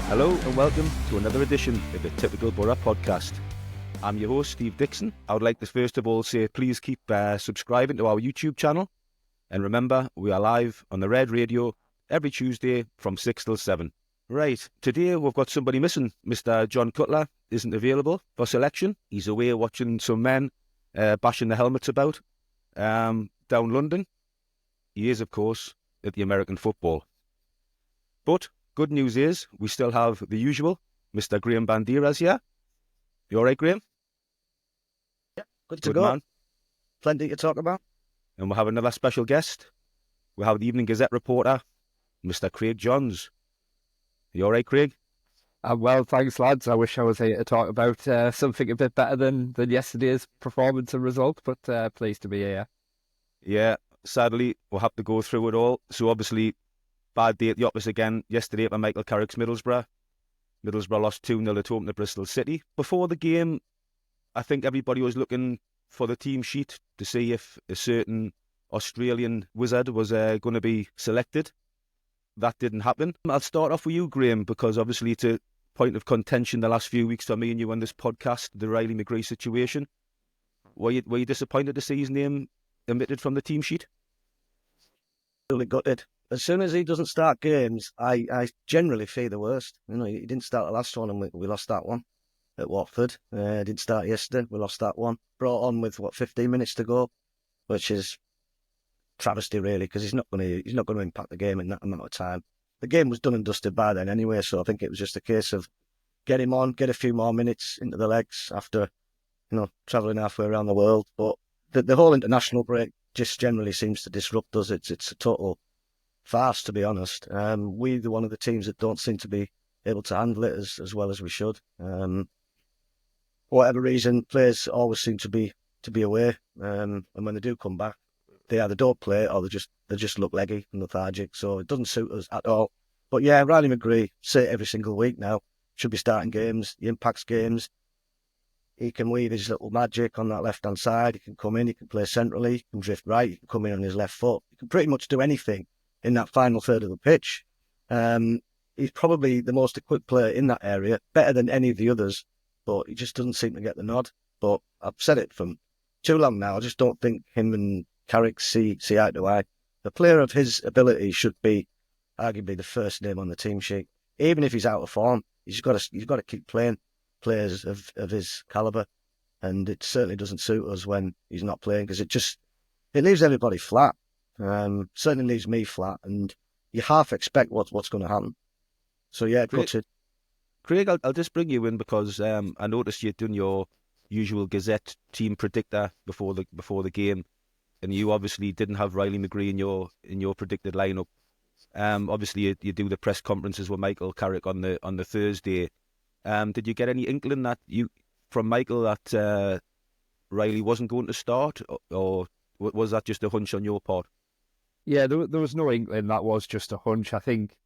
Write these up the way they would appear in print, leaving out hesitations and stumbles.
Hello and welcome to another edition of the Typical Boro podcast. I'm your host, Steve Dixon. I would like to first of all say please keep subscribing to our YouTube channel. And remember, we are live on the Red Radio every Tuesday from 6 till 7. Right, today we've got somebody missing. Mr. John Cutler isn't available for selection. He's away watching some men bashing the helmets about down London. He is, of course, at the American football. But good news is we still have the usual, Mr. Graham Banderas here. You all right, Graham? Yeah, good to go. Man. Plenty to talk about. And we'll have another special guest. We'll have the Evening Gazette reporter, Mr. Craig Johns. You all right, Craig? Well, thanks, lads. I wish I was here to talk about something a bit better than yesterday's performance and result, but pleased to be here. Yeah, sadly, we'll have to go through it all. So obviously, bad day at the office again yesterday for Michael Carrick's Middlesbrough. Middlesbrough lost 2-0 at home to Bristol City. Before the game, I think everybody was looking for the team sheet to see if a certain Australian wizard was going to be selected. That didn't happen. I'll start off with you, Graham, because obviously it's a point of contention the last few weeks for me and you on this podcast, the Riley McGree situation. Were you disappointed to see his name omitted from the team sheet? Really gutted. As soon as he doesn't start games, I generally fear the worst. You know, he didn't start the last one and we lost that one at Watford. Didn't start yesterday, we lost that one. Brought on with 15 minutes to go, which is travesty really, because he's not going to impact the game in that amount of time. The game was done and dusted by then anyway, so I think it was just a case of get him on, get a few more minutes into the legs after, travelling halfway around the world. But the whole international break just generally seems to disrupt us. It's a total farce, to be honest. We're one of the teams that don't seem to be able to handle it as well as we should. For whatever reason, players always seem to be away, and when they do come back, they either don't play or they just look leggy and lethargic. So it doesn't suit us at all. But yeah, Riley McGree, say it every single week now, should be starting games. He impacts games. He can weave his little magic on that left-hand side. He can come in, he can play centrally, he can drift right, he can come in on his left foot. He can pretty much do anything in that final third of the pitch. He's probably the most equipped player in that area, better than any of the others, but he just doesn't seem to get the nod. But I've said it for too long now. I just don't think him and Carrick see eye to eye. A player of his ability should be arguably the first name on the team sheet. Even if he's out of form, you've got to keep playing players of his calibre, and it certainly doesn't suit us when he's not playing, because it leaves everybody flat. Certainly leaves me flat, and you half expect what's going to happen. So yeah, gutted. Craig, I'll just bring you in because I noticed you'd done your usual Gazette team predictor before the game, and you obviously didn't have Riley McGree in your predicted lineup. Obviously you do the press conferences with Michael Carrick on the Thursday. Did you get any inkling from Michael that Riley wasn't going to start, or was that just a hunch on your part? Yeah, there was no inkling. That was just a hunch. I think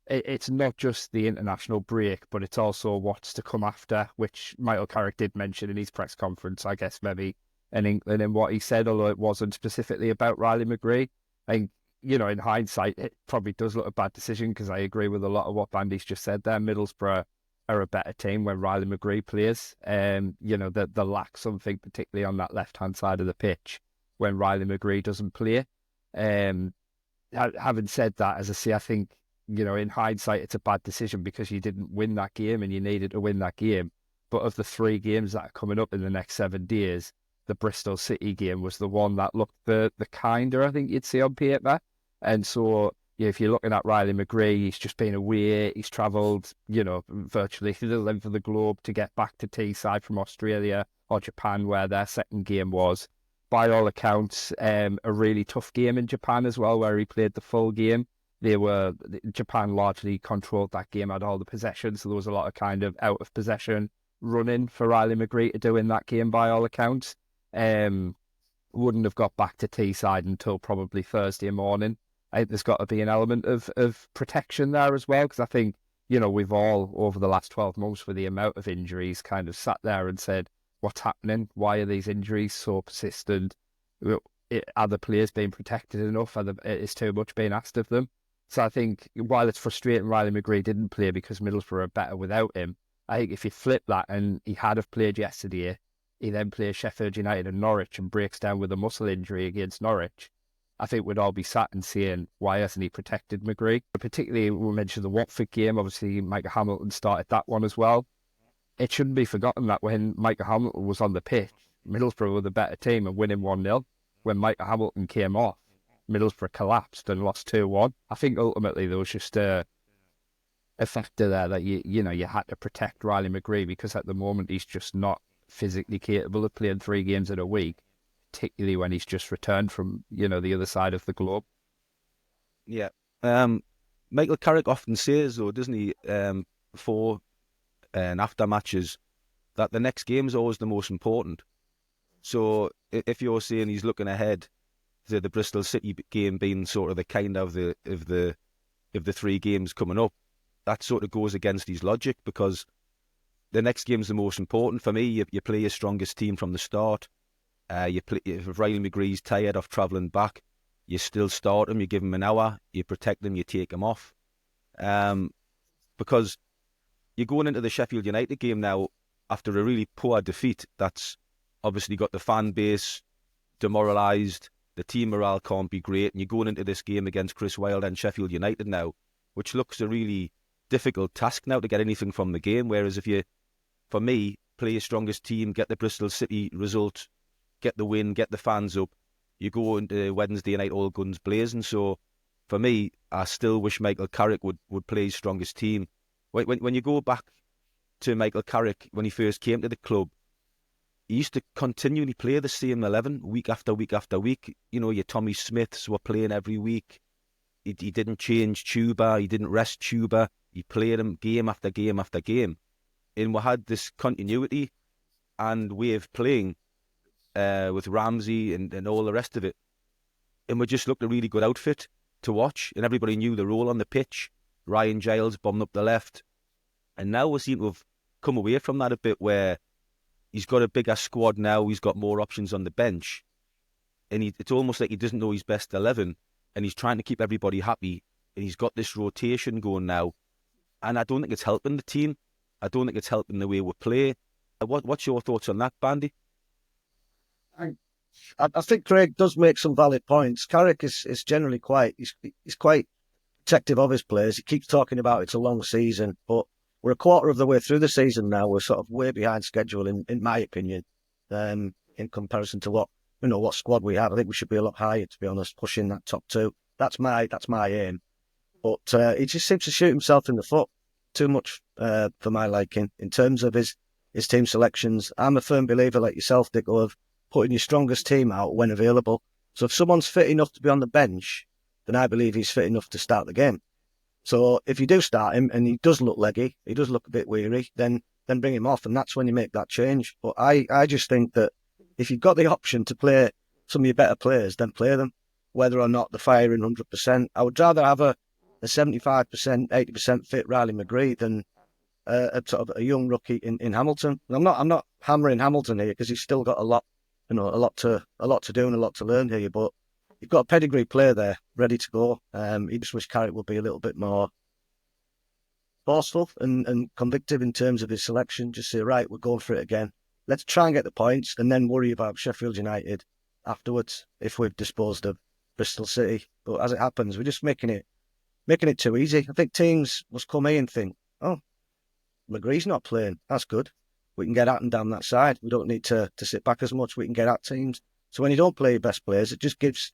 it's not just the international break, but it's also what's to come after, which Michael Carrick did mention in his press conference. I guess maybe an inkling in what he said, although it wasn't specifically about Riley McGree. I think, in hindsight, it probably does look a bad decision, because I agree with a lot of what Bandy's just said there. Middlesbrough are a better team when Riley McGree plays. They lack something, particularly on that left-hand side of the pitch, when Riley McGree doesn't play. Having said that, as I say, I think, in hindsight, it's a bad decision because you didn't win that game and you needed to win that game. But of the 3 games that are coming up in the next 7 days, the Bristol City game was the one that looked the kinder, I think you'd say, on paper. And so, if you're looking at Riley McGree, he's just been away. He's travelled, virtually the length of the globe to get back to Teesside from Australia or Japan, where their second game was. By all accounts, a really tough game in Japan as well, where he played the full game. Japan largely controlled that game, had all the possession, so there was a lot of kind of out of possession running for Riley McGree to do in that game, by all accounts. Wouldn't have got back to Teesside until probably Thursday morning. I think there's got to be an element of protection there as well, because I think, we've all, over the last 12 months, with the amount of injuries, kind of sat there and said, what's happening? Why are these injuries so persistent? Are the players being protected enough? Is too much being asked of them? So I think while it's frustrating Riley McGree didn't play because Middlesbrough are better without him, I think if you flip that and he had have played yesterday, he then plays Sheffield United and Norwich and breaks down with a muscle injury against Norwich, I think we'd all be sat and saying, why hasn't he protected McGree? But particularly, we mentioned the Watford game. Obviously, Micah Hamilton started that one as well. It shouldn't be forgotten that when Micah Hamilton was on the pitch, Middlesbrough were the better team and winning 1-0. When Micah Hamilton came off, Middlesbrough collapsed and lost 2-1. I think ultimately there was just a factor there that you had to protect Riley McGree, because at the moment he's just not physically capable of playing 3 games in a week, particularly when he's just returned from the other side of the globe. Yeah. Michael Carrick often says, though, doesn't he, before and after matches, that the next game is always the most important. So if you're saying he's looking ahead to the Bristol City game being sort of the kind of the 3 games coming up, that sort of goes against his logic, because the next game's the most important. For me, you play your strongest team from the start. If Riley McGree's tired of travelling back, you still start him, you give him an hour, you protect him, you take him off. Because you're going into the Sheffield United game now after a really poor defeat that's obviously got the fan base demoralised, the team morale can't be great, and you're going into this game against Chris Wilder and Sheffield United now, which looks a really difficult task now to get anything from the game. Whereas if you, for me, play your strongest team, get the Bristol City result, get the win, get the fans up, you go into Wednesday night all guns blazing. So for me, I still wish Michael Carrick would play his strongest team. When you go back to Michael Carrick, when he first came to the club, he used to continually play the same 11 week after week after week. Your Tommy Smiths were playing every week. He didn't change Tuba, he didn't rest Tuba. He played him game after game after game. And we had this continuity and way of playing with Ramsey and all the rest of it. And we just looked a really good outfit to watch, and everybody knew the role on the pitch. Ryan Giles bombed up the left. And now we seem to have come away from that a bit, where he's got a bigger squad now, he's got more options on the bench. And it's almost like he doesn't know his best 11, and he's trying to keep everybody happy. And he's got this rotation going now. And I don't think it's helping the team. I don't think it's helping the way we play. What's your thoughts on that, Bandy? I think Craig does make some valid points. Carrick is generally he's quite protective of his players. He keeps talking about it's a long season, but we're a quarter of the way through the season now. We're sort of way behind schedule, in my opinion, in comparison to what squad we have. I think we should be a lot higher, to be honest, pushing that top 2. That's my aim. But he just seems to shoot himself in the foot too much for my liking in terms of his team selections. I'm a firm believer, like yourself, Dicko, of putting your strongest team out when available. So if someone's fit enough to be on the bench, then I believe he's fit enough to start the game. So if you do start him and he does look leggy, he does look a bit weary, then bring him off, and that's when you make that change. But I just think that if you've got the option to play some of your better players, then play them, whether or not they're firing 100%. I would rather have a 75%, 80% fit Riley McGree than a sort of a young rookie in Hamilton. And I'm not hammering Hamilton here, because he's still got a lot to do and a lot to learn here. But you've got a pedigree player there ready to go. You just wish Carrick would be a little bit more forceful and convictive in terms of his selection. Just say, right, we're going for it again. Let's try and get the points, and then worry about Sheffield United afterwards if we've disposed of Bristol City. But as it happens, we're just making it too easy. I think teams must come here and think, oh, McGree's not playing. That's good. We can get at and down that side. We don't need to sit back as much. We can get at teams. So when you don't play your best players, it just gives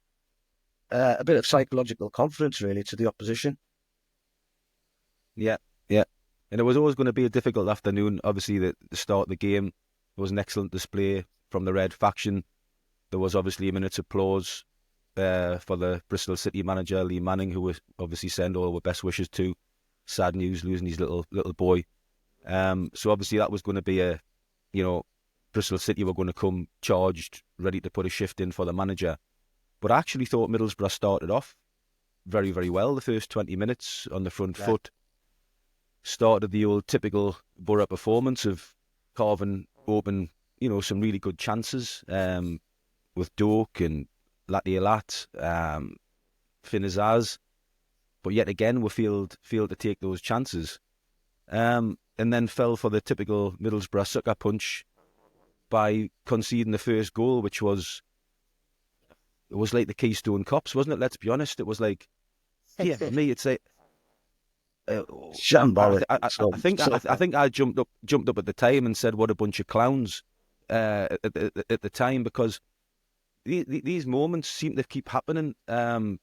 a bit of psychological confidence, really, to the opposition. Yeah. And it was always going to be a difficult afternoon. Obviously, the start of the game was an excellent display from the Red faction. There was obviously a minute's applause for the Bristol City manager, Lee Manning, who we obviously send all our best wishes to. Sad news, losing his little boy. So obviously that was going to be Bristol City were going to come charged, ready to put a shift in for the manager. But I actually thought Middlesbrough started off very, very well. The first 20 minutes on the front foot. Started the old typical Boro performance of carving open, some really good chances with Doak and Latialat, Finazaz. but yet again we failed to take those chances, and then fell for the typical Middlesbrough sucker punch by conceding the first goal, which was like the Keystone Cops, wasn't it? Let's be honest, it was like, yeah, for me, it's like. Shambolic. I think I jumped up at the time and said, "What a bunch of clowns!" At the time, because these moments seem to keep happening. And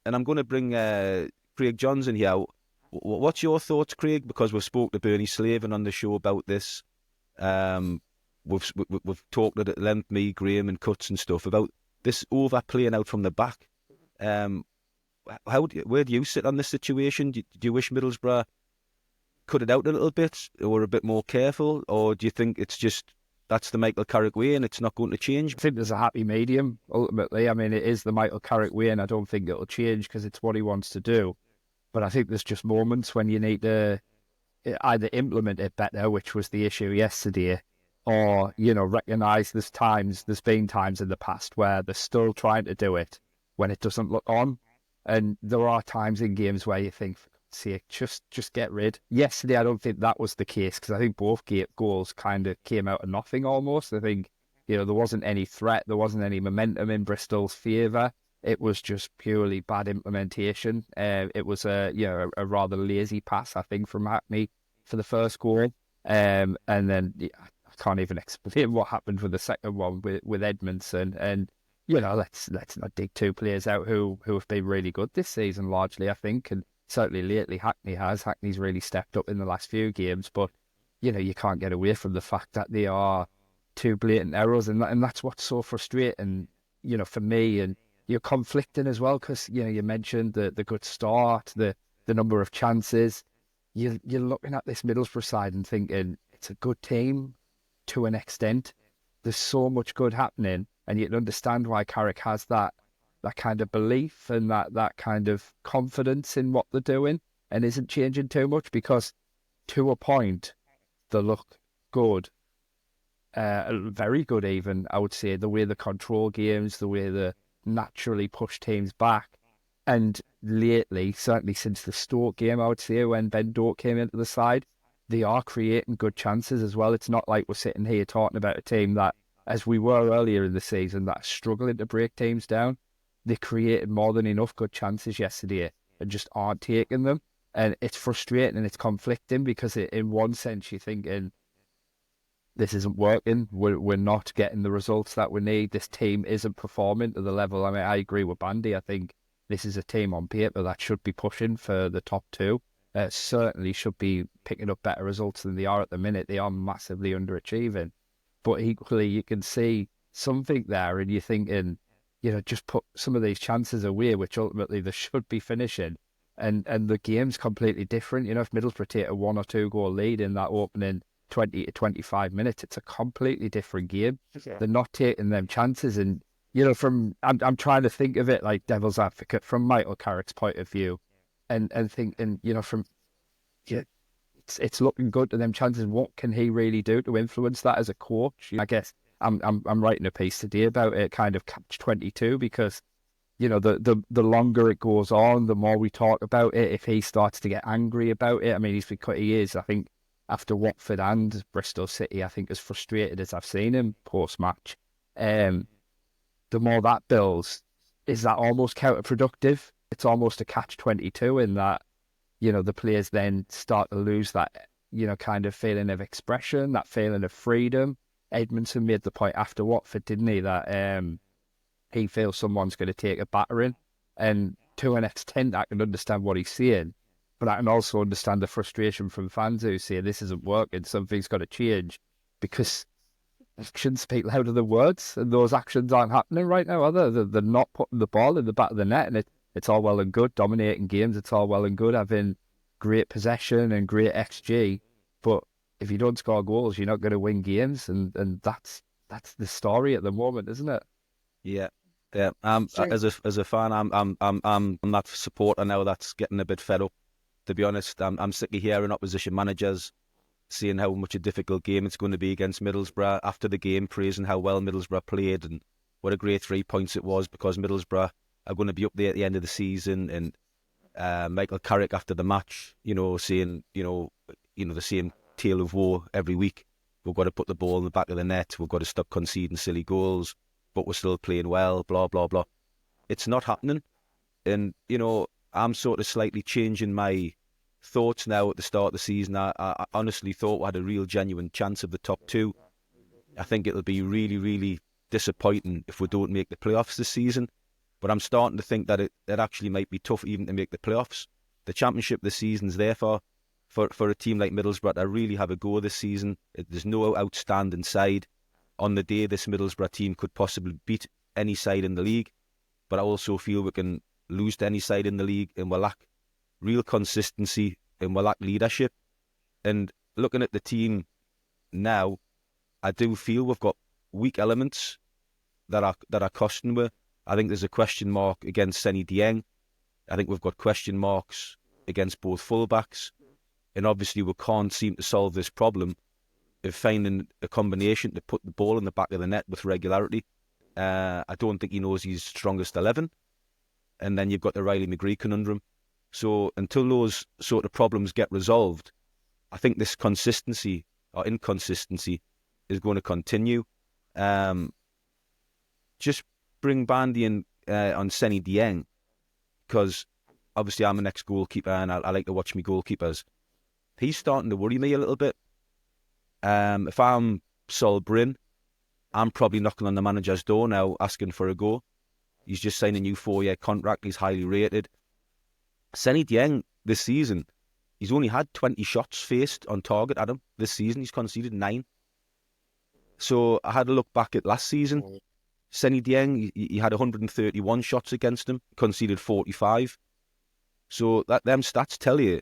I'm going to bring Craig Johns in here. What's your thoughts, Craig? Because we've spoke to Bernie Slavin on the show about this. We've talked at length, me, Graham, and Cuts and stuff about this overplaying out from the back. Where do you sit on this situation? Do you wish Middlesbrough cut it out a little bit, or were a bit more careful, or do you think it's just that's the Michael Carrick way and it's not going to change? I think there's a happy medium ultimately. I mean, it is the Michael Carrick way, and I don't think it'll change because it's what he wants to do. But I think there's just moments when you need to either implement it better, which was the issue yesterday, or recognise there's been times in the past where they're still trying to do it when it doesn't look on. And there are times in games where you think, for God's sake, just get rid. Yesterday, I don't think that was the case, because I think both goals kind of came out of nothing almost. I think, there wasn't any threat, there wasn't any momentum in Bristol's favour. It was just purely bad implementation. It was a rather lazy pass, I think, from Hackney for the first goal. And then I can't even explain what happened with the second one with Edmondson. And let's not dig two players out who have been really good this season, largely, I think, and certainly lately Hackney has. Hackney's really stepped up in the last few games, but you can't get away from the fact that they are two blatant errors, and that's what's so frustrating, for me. And you're conflicting as well, because you mentioned the good start, the number of chances. You're looking at this Middlesbrough side and thinking it's a good team to an extent. There's so much good happening. And you can understand why Carrick has that kind of belief and that kind of confidence in what they're doing and isn't changing too much, because to a point, they look good. Very good even, I would say, the way they control games, the way they naturally push teams back. And lately, certainly since the Stoke game, I would say, when Ben Doak came into the side, they are creating good chances as well. It's not like we're sitting here talking about a team that, as we were earlier in the season, that's struggling to break teams down. They created more than enough good chances yesterday and just aren't taking them. And it's frustrating and it's conflicting, because in one sense you're thinking, this isn't working. We're not getting the results that we need. This team isn't performing to the level. I mean, I agree with Bandy. I think this is a team on paper that should be pushing for the top two. Certainly should be picking up better results than they are at the minute. They are massively underachieving. But equally, you can see something there, and you're thinking, just put some of these chances away, which ultimately they should be finishing. And the game's completely different. If Middlesbrough take a 1 or 2 goal lead in that opening 20 to 25 minutes, it's a completely different game. Yeah. They're not taking them chances. And, I'm trying to think of it like devil's advocate from Michael Carrick's point of view, and thinking, it's looking good to them chances. What can he really do to influence that as a coach? I guess I'm writing a piece today about it, kind of catch-22, because the longer it goes on, the more we talk about it. If he starts to get angry about it, I mean, he is, I think, after Watford and Bristol City, I think, as frustrated as I've seen him post-match. The more that builds, is that almost counterproductive? It's almost a catch-22 in that, the players then start to lose that, kind of feeling of expression, that feeling of freedom. Edmondson made the point after Watford, didn't he, that he feels someone's going to take a battering. And to an extent, I can understand what he's saying, but I can also understand the frustration from fans who say this isn't working, something's got to change, because actions speak louder than words, and those actions aren't happening right now, are they? They're not putting the ball in the back of the net, and it's all well and good dominating games. It's all well and good having great possession and great XG, but if you don't score goals, you're not going to win games, and that's the story at the moment, isn't it? Yeah. As a fan, I'm that supporter now that's getting a bit fed up. To be honest, I'm sick of hearing opposition managers saying how much a difficult game it's going to be against Middlesbrough after the game, praising how well Middlesbrough played and what a great 3 points it was because Middlesbrough are going to be up there at the end of the season. And Michael Carrick after the match, saying, the same tale of woe every week. We've got to put the ball in the back of the net. We've got to stop conceding silly goals, but we're still playing well, blah, blah, blah. It's not happening. And, I'm sort of slightly changing my thoughts now at the start of the season. I honestly thought we had a real genuine chance of the top two. I think it'll be really, really disappointing if we don't make the playoffs this season. But I'm starting to think that it actually might be tough even to make the playoffs. The championship this season's there for a team like Middlesbrough to really have a go this season. There's no outstanding side. On the day, this Middlesbrough team could possibly beat any side in the league. But I also feel we can lose to any side in the league, and we lack real consistency and we lack leadership. And looking at the team now, I do feel we've got weak elements that are costing me. I think there's a question mark against Senny Dieng. I think we've got question marks against both fullbacks. And obviously we can't seem to solve this problem of finding a combination to put the ball in the back of the net with regularity. I don't think he knows his strongest 11. And then you've got the Riley McGree conundrum. So until those sort of problems get resolved, I think this consistency or inconsistency is going to continue. Just bring Bandy in on Senny Dieng, because obviously I'm an ex-goalkeeper and I like to watch my goalkeepers. He's starting to worry me a little bit. If I'm Sol Bryn, I'm probably knocking on the manager's door now asking for a go. He's just signed a new 4-year contract. He's highly rated. Senny Dieng this season, he's only had 20 shots faced on target at him this season. He's conceded 9. So I had a look back at last season. Senny Dieng, he had 131 shots against him, conceded 45. So them stats tell you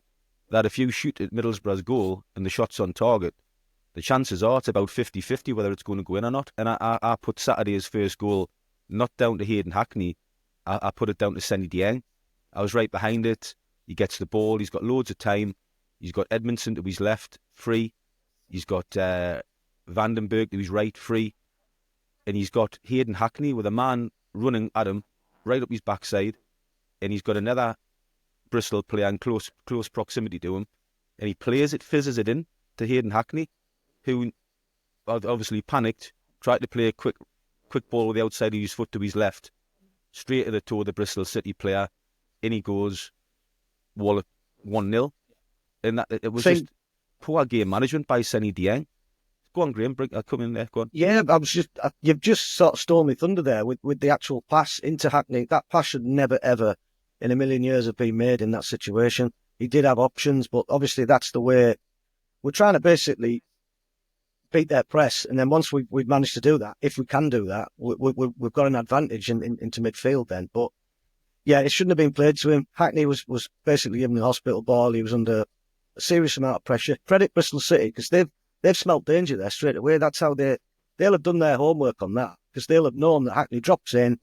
that if you shoot at Middlesbrough's goal and the shot's on target, the chances are it's about 50-50 whether it's going to go in or not. And I put Saturday's first goal not down to Hayden Hackney. I put it down to Senny Dieng. I was right behind it. He gets the ball. He's got loads of time. He's got Edmondson to his left, free. He's got Vandenberg to his right, free. And he's got Hayden Hackney with a man running at him right up his backside. And he's got another Bristol player in close proximity to him. And he plays it, fizzes it in to Hayden Hackney, who obviously panicked, tried to play a quick ball with the outside of his foot to his left, straight to the toe of the Bristol City player. In he goes, Waller 1-0. And it was just poor game management by Senny Dieng. Go on, Graham, I'll come in there, go on. Yeah, you've just sort of stole me thunder there with the actual pass into Hackney. That pass should never, ever in a million years have been made in that situation. He did have options, but obviously that's the way we're trying to basically beat their press. And then once we've managed to do that, if we can do that, we've got an advantage into midfield then. But yeah, it shouldn't have been played to him. Hackney was basically given the hospital ball. He was under a serious amount of pressure. Credit Bristol City, because they've smelt danger there straight away. That's how they'll have done their homework on that, because they'll have known that Hackney drops in,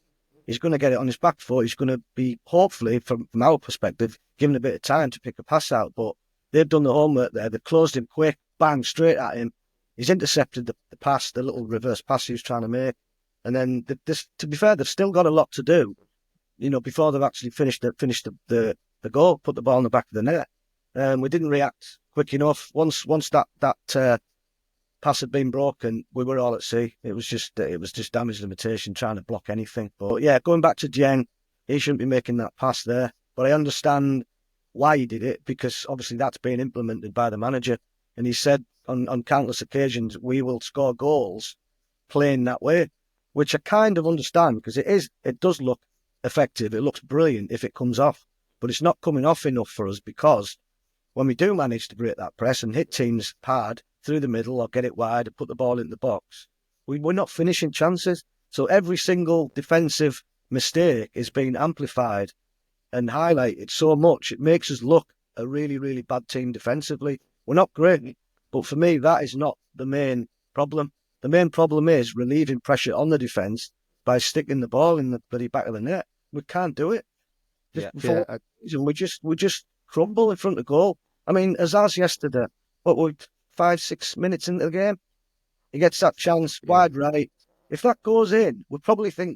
he's going to get it on his back foot. He's going to be, hopefully, from our perspective, given a bit of time to pick a pass out. But they've done the homework there. They've closed him quick, bang, straight at him. He's intercepted the pass, the little reverse pass he was trying to make. And then, to be fair, they've still got a lot to do, before they've actually finished the goal, put the ball in the back of the net. We didn't react quick enough. Once that pass had been broken, we were all at sea. It was just damage limitation, trying to block anything. But yeah, going back to Dieng, he shouldn't be making that pass there. But I understand why he did it, because obviously that's been implemented by the manager. And he said on countless occasions, we will score goals playing that way, which I kind of understand, because it does look effective. It looks brilliant if it comes off, but it's not coming off enough for us, because when we do manage to break that press and hit teams hard through the middle or get it wide and put the ball in the box, we're not finishing chances. So every single defensive mistake is being amplified and highlighted so much, it makes us look a really, really bad team defensively. We're not great, but for me, that is not the main problem. The main problem is relieving pressure on the defence by sticking the ball in the bloody back of the net. We can't do it. We just crumble in front of goal. I mean, Azaz yesterday, 5-6 minutes into the game, he gets that chance wide right. If that goes in, we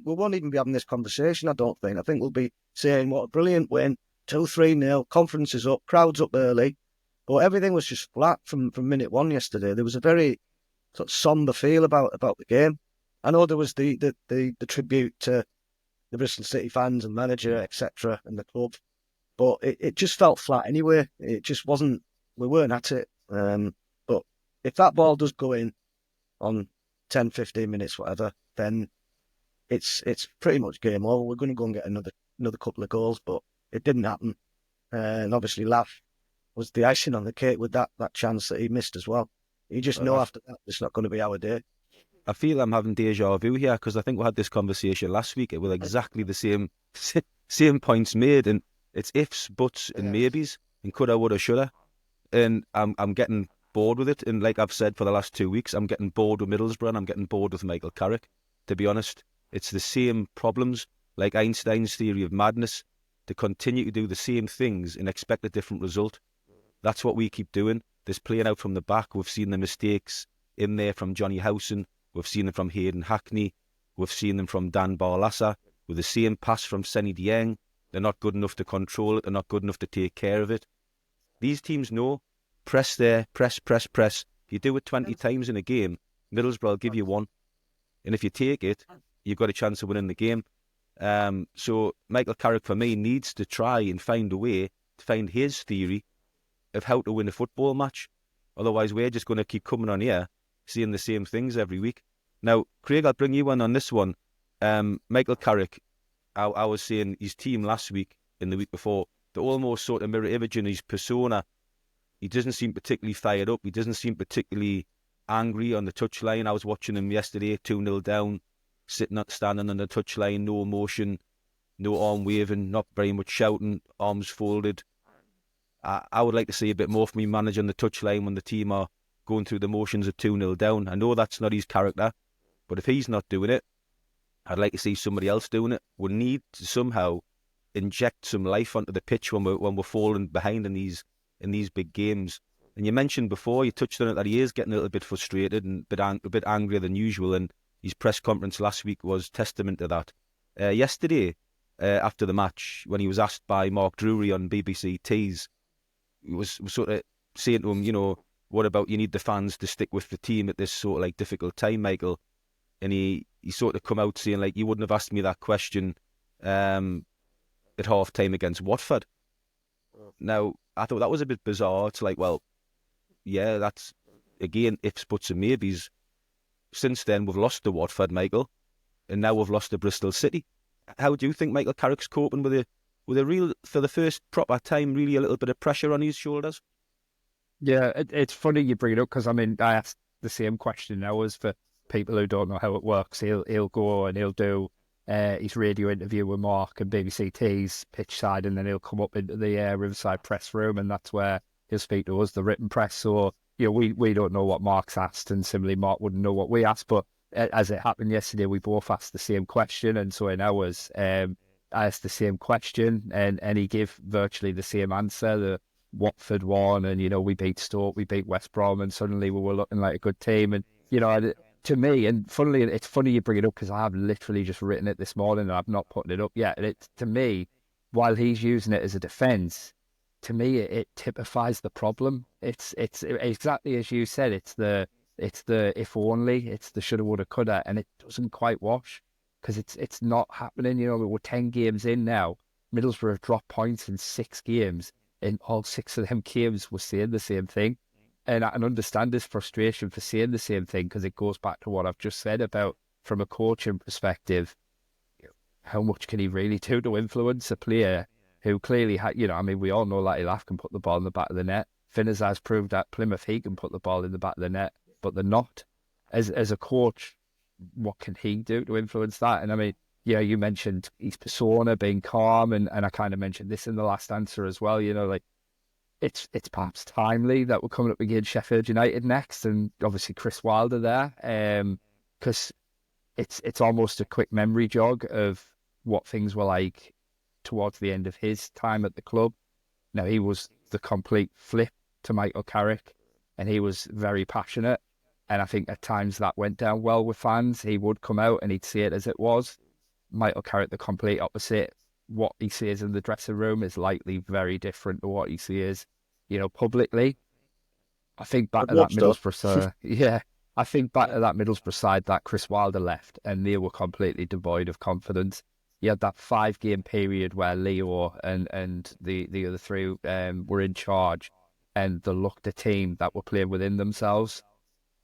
won't even be having this conversation, I don't think. I think we'll be saying what a brilliant win. 2-3-0, confidence is up, crowd's up early, but everything was just flat from minute one yesterday. There was a very sort of somber feel about the game. I know there was the tribute to the Bristol City fans and manager, etc., and the club, but it just felt flat anyway. It just wasn't. We weren't at it. But if that ball does go in on 10, 15 minutes, whatever, then it's pretty much game over. We're going to go and get another couple of goals, but it didn't happen. And obviously, Laff was the icing on the cake with that chance that he missed as well. You just know after that it's not going to be our day. I feel I'm having déjà vu here because I think we had this conversation last week. It was exactly the same points made, and it's ifs, buts, and maybes, and coulda, woulda, shoulda. And I'm getting bored with it. And like I've said for the last 2 weeks, I'm getting bored with Middlesbrough and I'm getting bored with Michael Carrick. To be honest, it's the same problems, like Einstein's theory of madness, to continue to do the same things and expect a different result. That's what we keep doing. This playing out from the back. We've seen the mistakes in there from Johnny Howson. We've seen them from Hayden Hackney. We've seen them from Dan Barlassa. With the same pass from Senny Dieng. They're not good enough to control it. They're not good enough to take care of it. These teams know, press there, press. If you do it 20 times in a game, Middlesbrough will give you one. And if you take it, you've got a chance of winning the game. So Michael Carrick, for me, needs to try and find a way to find his theory of how to win a football match. Otherwise, we're just going to keep coming on here, seeing the same things every week. Now, Craig, I'll bring you on this one. Michael Carrick, I was saying his team last week and the week before, they almost sort of mirror image in his persona. He doesn't seem particularly fired up. He doesn't seem particularly angry on the touchline. I was watching him yesterday, 2-0 down, standing on the touchline, no emotion, no arm waving, not very much shouting, arms folded. I would like to see a bit more from him managing the touchline when the team are going through the motions of 2-0 down. I know that's not his character, but if he's not doing it, I'd like to see somebody else doing it. We need to somehow inject some life onto the pitch when we're falling behind in these big games. And you mentioned before, you touched on it, that he is getting a little bit frustrated and a bit angrier than usual. And his press conference last week was testament to that. Yesterday, after the match, when he was asked by Mark Drury on BBC Tees, he was sort of saying to him, what about you need the fans to stick with the team at this sort of like difficult time, Michael? And he sort of come out saying, like, you wouldn't have asked me that question at half time against Watford. Now, I thought that was a bit bizarre. It's like, well, yeah, that's, again, ifs, buts and maybes. Since then, we've lost to Watford, Michael, and now we've lost to Bristol City. How do you think Michael Carrick's coping with a real, for the first proper time, really a little bit of pressure on his shoulders? Yeah, it's funny you bring it up because, I mean, I asked the same question now as for people who don't know how it works. He'll go and he'll do his radio interview with Mark and BBC T's pitch side, and then he'll come up into the Riverside press room, and that's where he'll speak to us, the written press. So, we don't know what Mark's asked, and similarly, Mark wouldn't know what we asked. But as it happened yesterday, we both asked the same question, and so in ours, I asked the same question, and he gave virtually the same answer. The Watford won, and we beat Stoke, we beat West Brom, and suddenly we were looking like a good team. And to me, and funnily, it's funny you bring it up because I have literally just written it this morning and I've not put it up yet. And to me, while he's using it as a defence, to me it typifies the problem. It's exactly as you said. It's the if only, it's the shoulda, woulda, coulda, and it doesn't quite wash because it's not happening. We're 10 games in now. Middlesbrough have dropped points in 6 games, and all 6 of them games we're saying the same thing. And I can understand this frustration for saying the same thing because it goes back to what I've just said about, from a coaching perspective, how much can he really do to influence a player who clearly had, we all know Laff can put the ball in the back of the net. Finners has proved at Plymouth he can put the ball in the back of the net, but they're not. As a coach, what can he do to influence that? And you mentioned his persona being calm, and I kind of mentioned this in the last answer as well, It's perhaps timely that we're coming up against Sheffield United next, and obviously Chris Wilder there, because it's almost a quick memory jog of what things were like towards the end of his time at the club. Now, he was the complete flip to Michael Carrick, and he was very passionate, and I think at times that went down well with fans. He would come out and he'd see it as it was. Michael Carrick, the complete opposite, what he says in the dressing room is likely very different to what he says, publicly. I think back to that Middlesbrough side. Yeah, I think back to that Middlesbrough side that Chris Wilder left, and they were completely devoid of confidence. You had that 5-game period where Leo and the other three were in charge, and they looked a team that were playing within themselves.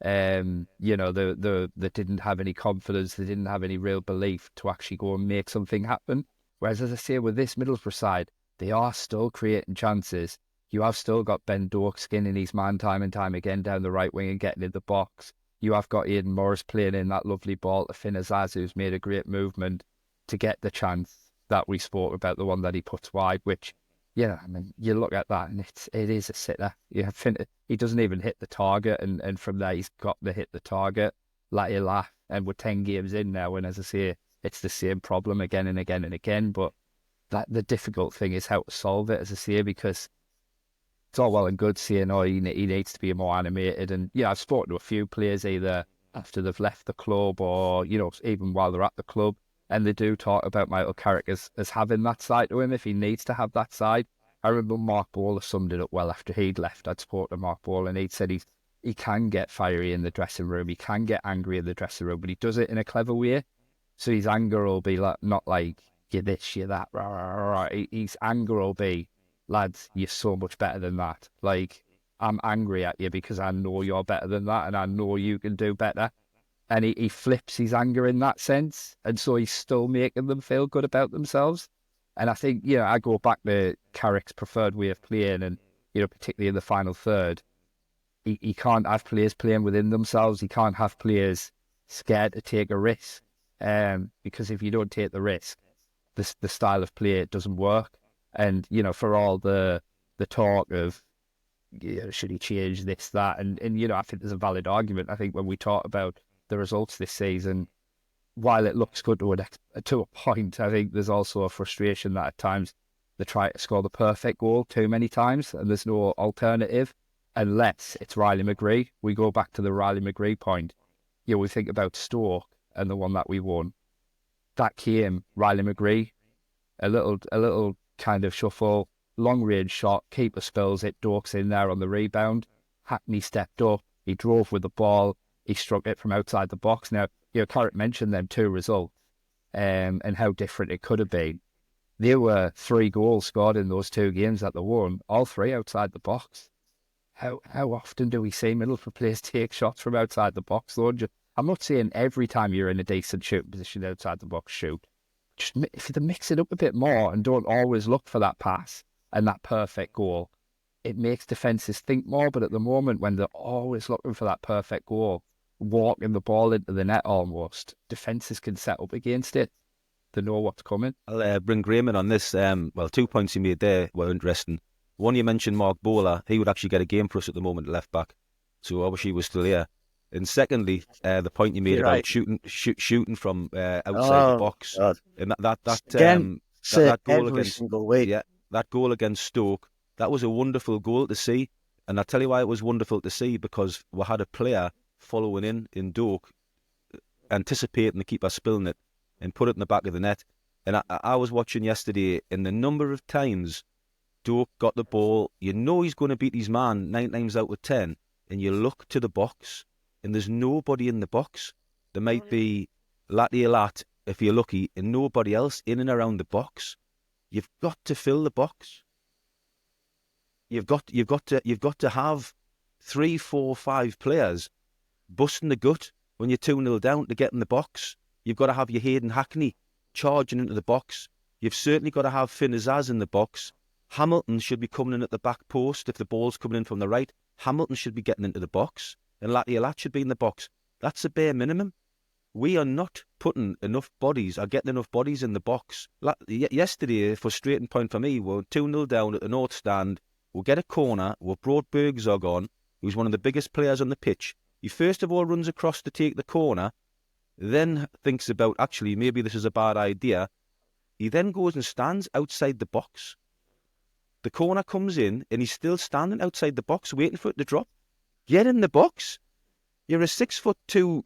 They didn't have any confidence, they didn't have any real belief to actually go and make something happen. Whereas, as I say, with this Middlesbrough side, they are still creating chances. You have still got Ben Doak skinning his man time and time again down the right wing and getting in the box. You have got Aidan Morris playing in that lovely ball to Finn Azaz, who's made a great movement to get the chance that we spoke about, the one that he puts wide, which, you look at that and it is a sitter. He doesn't even hit the target, and from there he's got to hit the target. And we're 10 games in now, and as I say, it's the same problem again and again and again. But the difficult thing is how to solve it, as I say, because it's all well and good saying, he needs to be more animated. And I've spoken to a few players either after they've left the club or, even while they're at the club, and they do talk about Michael Carrick as having that side to him if he needs to have that side. I remember Mark Bowler summed it up well after he'd left. I'd spoken to Mark Bowler and he'd said he can get fiery in the dressing room, he can get angry in the dressing room, but he does it in a clever way. So his anger will be not like, you're this, you're that, rah, rah, rah. His anger will be, lads, you're so much better than that. Like, I'm angry at you because I know you're better than that and I know you can do better. And he flips his anger in that sense. And so he's still making them feel good about themselves. And I think, I go back to Carrick's preferred way of playing and, particularly in the final third, he can't have players playing within themselves. He can't have players scared to take a risk. Because if you don't take the risk, the style of play, it doesn't work. And, for all the talk of, should he change this, that? And I think there's a valid argument. I think when we talk about the results this season, while it looks good to a point, I think there's also a frustration that at times they try to score the perfect goal too many times and there's no alternative unless it's Riley McGree. We go back to the Riley McGree point. We think about Stoke and the one that we won. That came Riley McGree, a little kind of shuffle, long range shot, keeper spills it, Dorks in there on the rebound. Hackney stepped up, he drove with the ball, he struck it from outside the box. Now, Carrick mentioned them 2 results and how different it could have been. There were 3 goals scored in those 2 games that they won, all 3 outside the box. How often do we see Middlesbrough players take shots from outside the box, though? I'm not saying every time you're in a decent shooting position outside the box, shoot. Just if you mix it up a bit more and don't always look for that pass and that perfect goal, it makes defences think more. But at the moment, when they're always looking for that perfect goal, walking the ball into the net almost, defences can set up against it. They know what's coming. I'll bring Graham in on this. 2 points he made there were interesting. One, you mentioned Mark Bowler. He would actually get a game for us at the moment, left back. So obviously he was still here. And secondly, the point you made about shooting from outside the box. God. And that goal every against single week. Yeah, that goal against Stoke, that was a wonderful goal to see. And I'll tell you why it was wonderful to see, because we had a player following in Doak, anticipating the keeper spilling it and put it in the back of the net. And I was watching yesterday, and the number of times Doak got the ball, he's going to beat his man 9 times out of 10, and you look to the box, and there's nobody in the box. There might be Latte Lat, if you're lucky, and nobody else in and around the box. You've got to fill the box. You've got to have 3, 4, 5 players busting the gut when you're 2-0 down to get in the box. You've got to have your Hayden Hackney charging into the box. You've certainly got to have Finn Azaz in the box. Hamilton should be coming in at the back post if the ball's coming in from the right. Hamilton should be getting into the box, and Latte Lat should be in the box. That's the bare minimum. We are not putting enough bodies, or getting enough bodies in the box. Yesterday, a frustrating point for me, we're 2-0 down at the North Stand. We'll get a corner. We've brought Bergzog on, who's one of the biggest players on the pitch. He first of all runs across to take the corner, then thinks about, actually, maybe this is a bad idea. He then goes and stands outside the box. The corner comes in, and he's still standing outside the box, waiting for it to drop. Get in the box. You're a 6'2"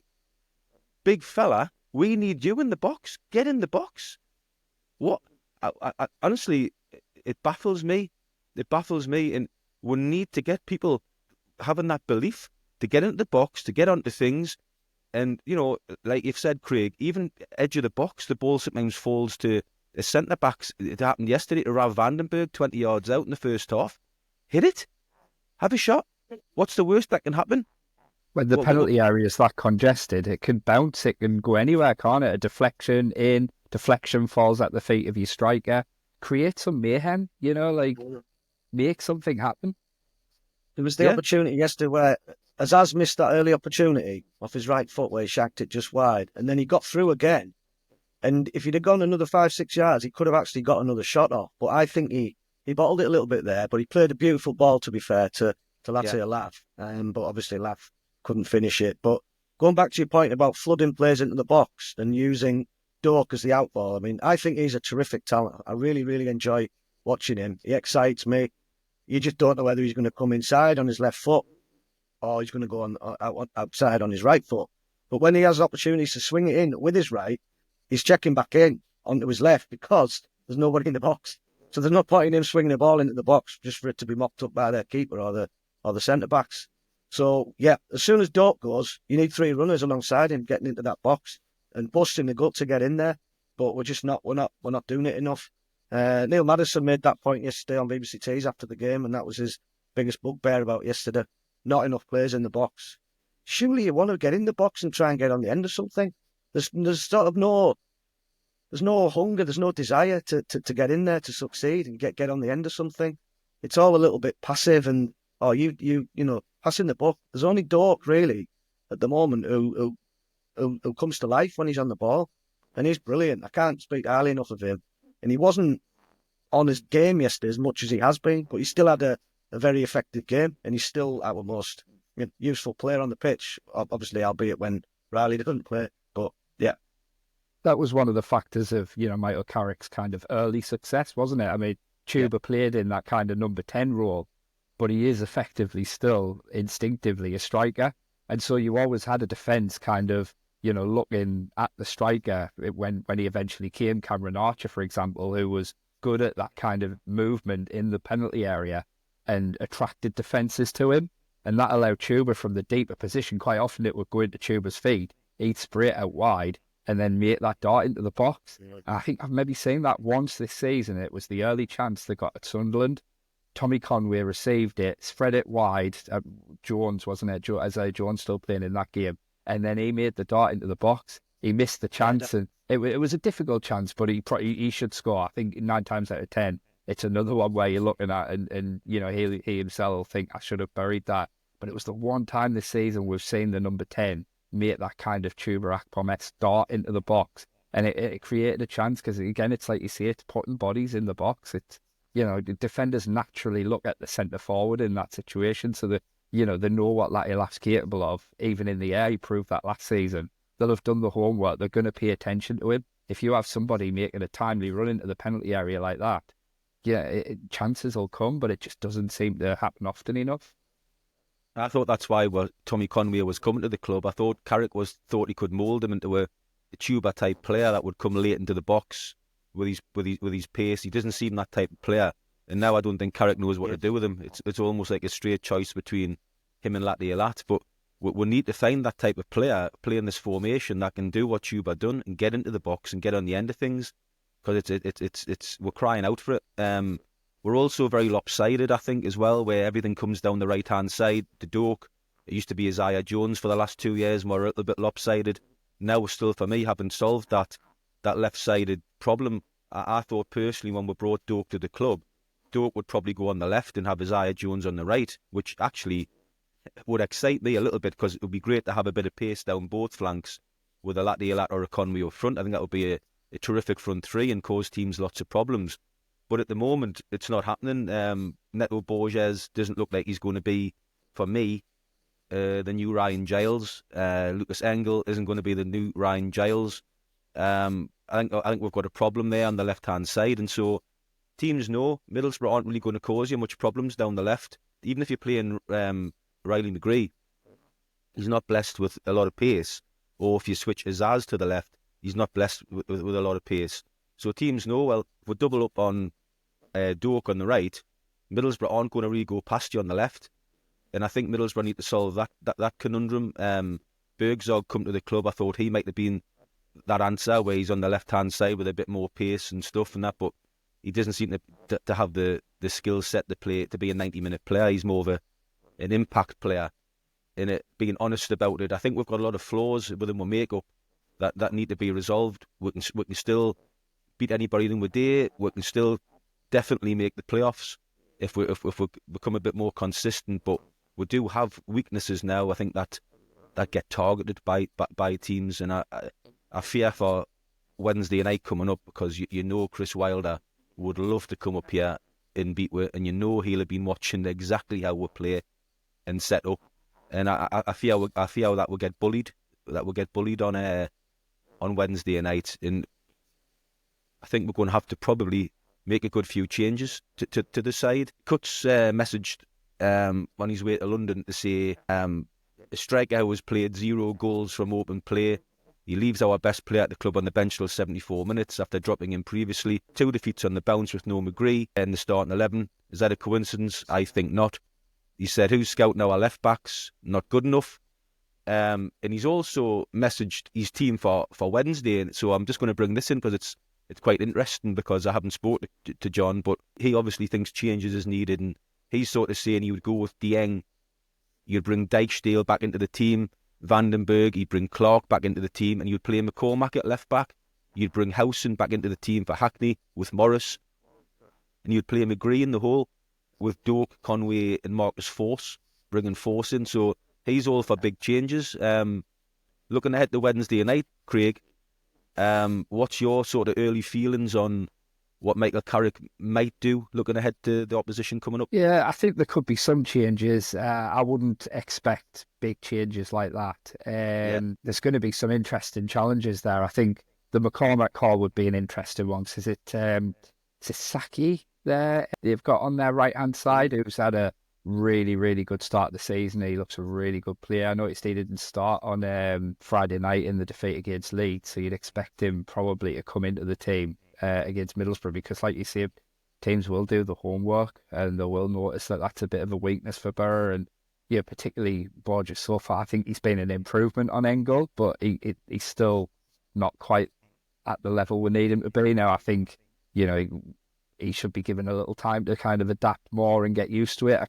big fella. We need you in the box. Get in the box. What? honestly, it baffles me. It baffles me, and we need to get people having that belief to get into the box, to get onto things. And, like you've said, Craig, even edge of the box, the ball sometimes falls to the centre-backs. It happened yesterday to Rav Vandenberg, 20 yards out in the first half. Hit it. Have a shot. What's the worst that can happen? When the penalty area is that congested, it can bounce, it can go anywhere, can't it? A deflection falls at the feet of your striker. Create some mayhem, make something happen. There was the opportunity yesterday where Azaz missed that early opportunity off his right foot where he shacked it just wide, and then he got through again. And if he'd have gone another 5-6 yards, he could have actually got another shot off. But I think he bottled it a little bit there, but he played a beautiful ball, to be fair, to Latte Lath. But obviously Lath couldn't finish it. But going back to your point about flooding players into the box and using Doak as the outball, I mean, I think he's a terrific talent. I really, really enjoy watching him. He excites me. You just don't know whether he's going to come inside on his left foot or he's going to go outside on his right foot. But when he has opportunities to swing it in with his right, he's checking back in onto his left because there's nobody in the box. So there's no point in him swinging the ball into the box just for it to be mopped up by their keeper or the centre-backs. So, yeah, as soon as Doak goes, you need 3 runners alongside him getting into that box and busting the gut to get in there. But we're not doing it enough. Neil Maddison made that point yesterday on BBC Tees after the game, and that was his biggest bugbear about yesterday. Not enough players in the box. Surely you want to get in the box and try and get on the end of something. There's sort of there's no hunger, there's no desire to get in there to succeed and get on the end of something. It's all a little bit passive and passing the buck. There's only Doak really at the moment who comes to life when he's on the ball, and he's brilliant. I can't speak highly enough of him. And he wasn't on his game yesterday as much as he has been, but he still had a very effective game, and he's still our most useful player on the pitch, obviously, albeit when Riley didn't play. But, yeah. That was one of the factors of, Michael Carrick's kind of early success, wasn't it? I mean, Chuba played in that kind of number 10 role, but he is effectively still instinctively a striker. And so you always had a defence kind of, looking at the striker when he eventually came, Cameron Archer, for example, who was good at that kind of movement in the penalty area and attracted defences to him. And that allowed Chuba from the deeper position. Quite often it would go into Chuba's feet, he'd spray it out wide and then make that dart into the box. And I think I've maybe seen that once this season. It was the early chance they got at Sunderland. Tommy Conway received it, spread it wide. Jones, wasn't it? Isaiah Jones still playing in that game. And then he made the dart into the box. He missed the chance, and it was a difficult chance, but he should score. I think 9 times out of 10, it's another one where you're looking at, and he himself will think, I should have buried that. But it was the one time this season we've seen the number 10 make that kind of Chuba Akpom-esque dart into the box, and it created a chance, because again, it's like you see, it's putting bodies in the box. It's the defenders naturally look at the centre forward in that situation, so that they know what Latilaf's capable of. Even in the air, he proved that last season. They'll have done the homework. They're going to pay attention to him. If you have somebody making a timely run into the penalty area like that, chances will come, but it just doesn't seem to happen often enough. I thought that's why Tommy Conway was coming to the club. I thought Carrick thought he could mould him into a Chuba type player that would come late into the box with his pace. He doesn't seem that type of player. And now I don't think Carrick knows what to do with him. It's almost like a straight choice between him and Latte. But we need to find that type of player playing this formation that can do what Chuba done and get into the box and get on the end of things. Because it's we're crying out for it. We're also very lopsided, I think, as well, where everything comes down the right hand side. The Doak, it used to be Isaiah Jones for the last 2 years, more a little bit lopsided. Now we're still, for me, haven't solved that left-sided problem. I thought personally when we brought Doak to the club, Doak would probably go on the left and have Isaiah Jones on the right, which actually would excite me a little bit, because it would be great to have a bit of pace down both flanks with a Latte or a Conway up front. I think that would be a terrific front three and cause teams lots of problems. But at the moment, it's not happening. Neto Borges doesn't look like he's going to be, for me, the new Ryan Giles. Lucas Engel isn't going to be the new Ryan Giles. I think we've got a problem there on the left-hand side, and so teams know Middlesbrough aren't really going to cause you much problems down the left. Even if you're playing Riley McGree, he's not blessed with a lot of pace. Or if you switch Azaz to the left, he's not blessed with a lot of pace. So teams know, well, if we double up on Doak on the right, Middlesbrough aren't going to really go past you on the left. And I think Middlesbrough need to solve that conundrum. Bergzog come to the club. I thought he might have been that answer where he's on the left-hand side with a bit more pace and stuff and that, but he doesn't seem to have the skill set to be a 90-minute player. He's more of an impact player. In it, being honest about it, I think we've got a lot of flaws within our makeup that need to be resolved. We can still beat anybody in the day. We can still definitely make the playoffs if we become a bit more consistent. But we do have weaknesses now, I think, that get targeted by teams, and I fear for Wednesday night coming up, because you know Chris Wilder would love to come up here and beat we, and you know he'll have been watching exactly how we play and set up, and I fear that we'll get bullied. That we'll get bullied on Wednesday night, and I think we're going to have to probably make a good few changes to the side. Cuts messaged on his way to London to say a striker who has played 0 goals from open play. He leaves our best player at the club on the bench till 74 minutes after dropping him previously. 2 defeats on the bounce with no McGree in the starting 11. Is that a coincidence? I think not. He said, who's scouting our left backs? Not good enough. And he's also messaged his team for Wednesday. And so I'm just going to bring this in because it's quite interesting, because I haven't spoken to John, but he obviously thinks changes is needed. And he's sort of saying he would go with Dieng. You'd bring Dijksteel back into the team. Vandenberg, you'd bring Clark back into the team, and you'd play McCormack at left back. You'd bring Howson back into the team for Hackney with Morris, and you'd play McGree in the hole with Doak, Conway and Marcus Force, bringing Force in. So he's all for big changes. Looking ahead to Wednesday night, Craig, what's your sort of early feelings on what Michael Carrick might do looking ahead to the opposition coming up? Yeah, I think there could be some changes. I wouldn't expect big changes like that. There's going to be some interesting challenges there. I think the McCormack call would be an interesting one. Is it Saki there they've got on their right-hand side, who's had a really, really good start of the season? He looks a really good player. I noticed he didn't start on Friday night in the defeat against Leeds, so you'd expect him probably to come into the team against Middlesbrough, because like you say, teams will do the homework and they will notice that that's a bit of a weakness for Boro. And yeah, particularly Borges so far, I think he's been an improvement on Engel, but he's still not quite at the level we need him to be. Now I think, you know, he should be given a little time to kind of adapt more and get used to it.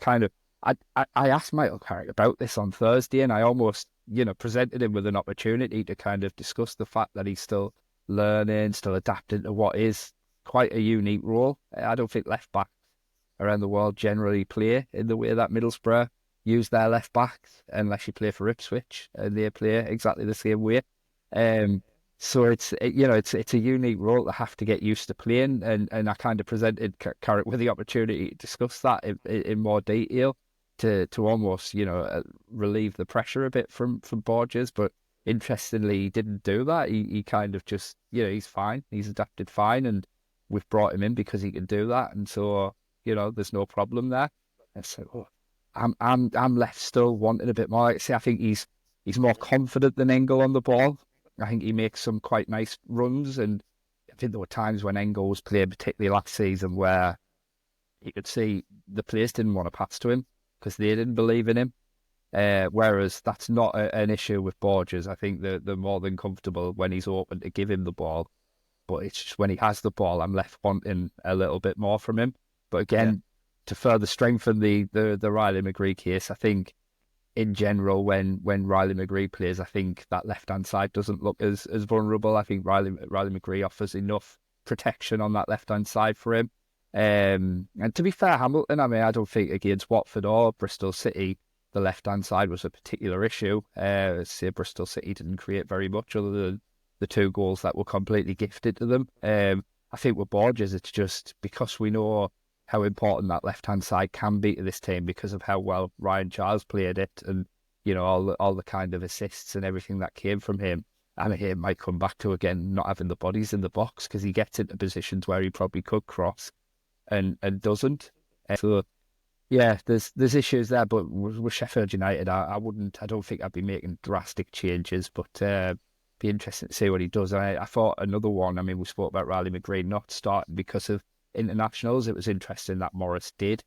I asked Michael Carrick about this on Thursday, and I almost, you know, presented him with an opportunity to kind of discuss the fact that he's still learning, still adapting to what is quite a unique role. I don't think left backs around the world generally play in the way that Middlesbrough use their left backs, unless you play for Ipswich and they play exactly the same way. So it's a unique role to have to get used to playing, and I kind of presented Carrick with the opportunity to discuss that in more detail to almost, you know, relieve the pressure a bit from Borges. But interestingly, he didn't do that. He kind of just, you know, he's fine. He's adapted fine, and we've brought him in because he can do that. And so, you know, there's no problem there. And so I'm left still wanting a bit more. Like I say, I think he's more confident than Engel on the ball. I think he makes some quite nice runs, and I think there were times when Engel was playing, particularly last season, where you could see the players didn't want to pass to him because they didn't believe in him. Whereas that's not an issue with Borges. I think they're more than comfortable when he's open to give him the ball. But it's just when he has the ball, I'm left wanting a little bit more from him. But again, to further strengthen the Riley McGree case, I think in general, when Riley McGree plays, I think that left-hand side doesn't look as vulnerable. I think Riley McGree offers enough protection on that left-hand side for him. And to be fair, Hamilton, I mean, I don't think against Watford or Bristol City, the left-hand side was a particular issue. Say Bristol City didn't create very much other than the 2 goals that were completely gifted to them. I think with Borges, it's just because we know how important that left-hand side can be to this team because of how well Ryan Giles played it, and, you know, all the kind of assists and everything that came from him. And it might come back to, again, not having the bodies in the box, because he gets into positions where he probably could cross and doesn't. So, yeah, there's issues there, but with Sheffield United, I don't think I'd be making drastic changes, but be interesting to see what he does. I thought another one, I mean, we spoke about Riley McGree not starting because of internationals. It was interesting that Morris did.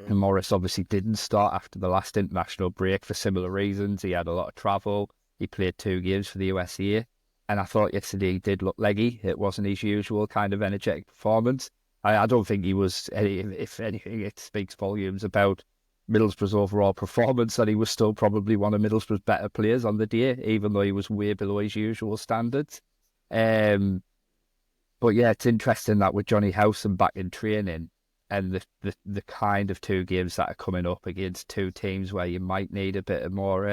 And Morris obviously didn't start after the last international break for similar reasons. He had a lot of travel. He played 2 games for the USA. And I thought yesterday he did look leggy. It wasn't his usual kind of energetic performance. I don't think he was, if anything, it speaks volumes about Middlesbrough's overall performance, that he was still probably one of Middlesbrough's better players on the day, even though he was way below his usual standards. But yeah, it's interesting that with Johnny Howson back in training and the kind of 2 games that are coming up against 2 teams where you might need a bit of more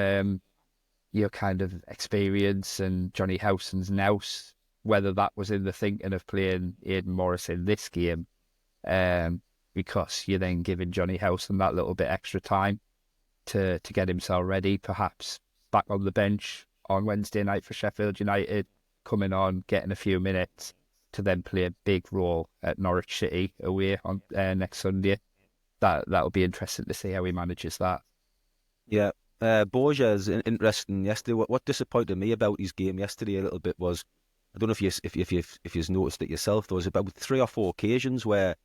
kind of experience, and Johnny Howson's nous, whether that was in the thinking of playing Aidan Morris in this game, because you're then giving Johnny Howson that little bit extra time to get himself ready, perhaps back on the bench on Wednesday night for Sheffield United, coming on, getting a few minutes to then play a big role at Norwich City away on next Sunday. That'll be interesting to see how he manages that. Yeah. Borja is interesting yesterday. What disappointed me about his game yesterday a little bit was, I don't know if you've noticed it yourself, there was about 3 or 4 occasions where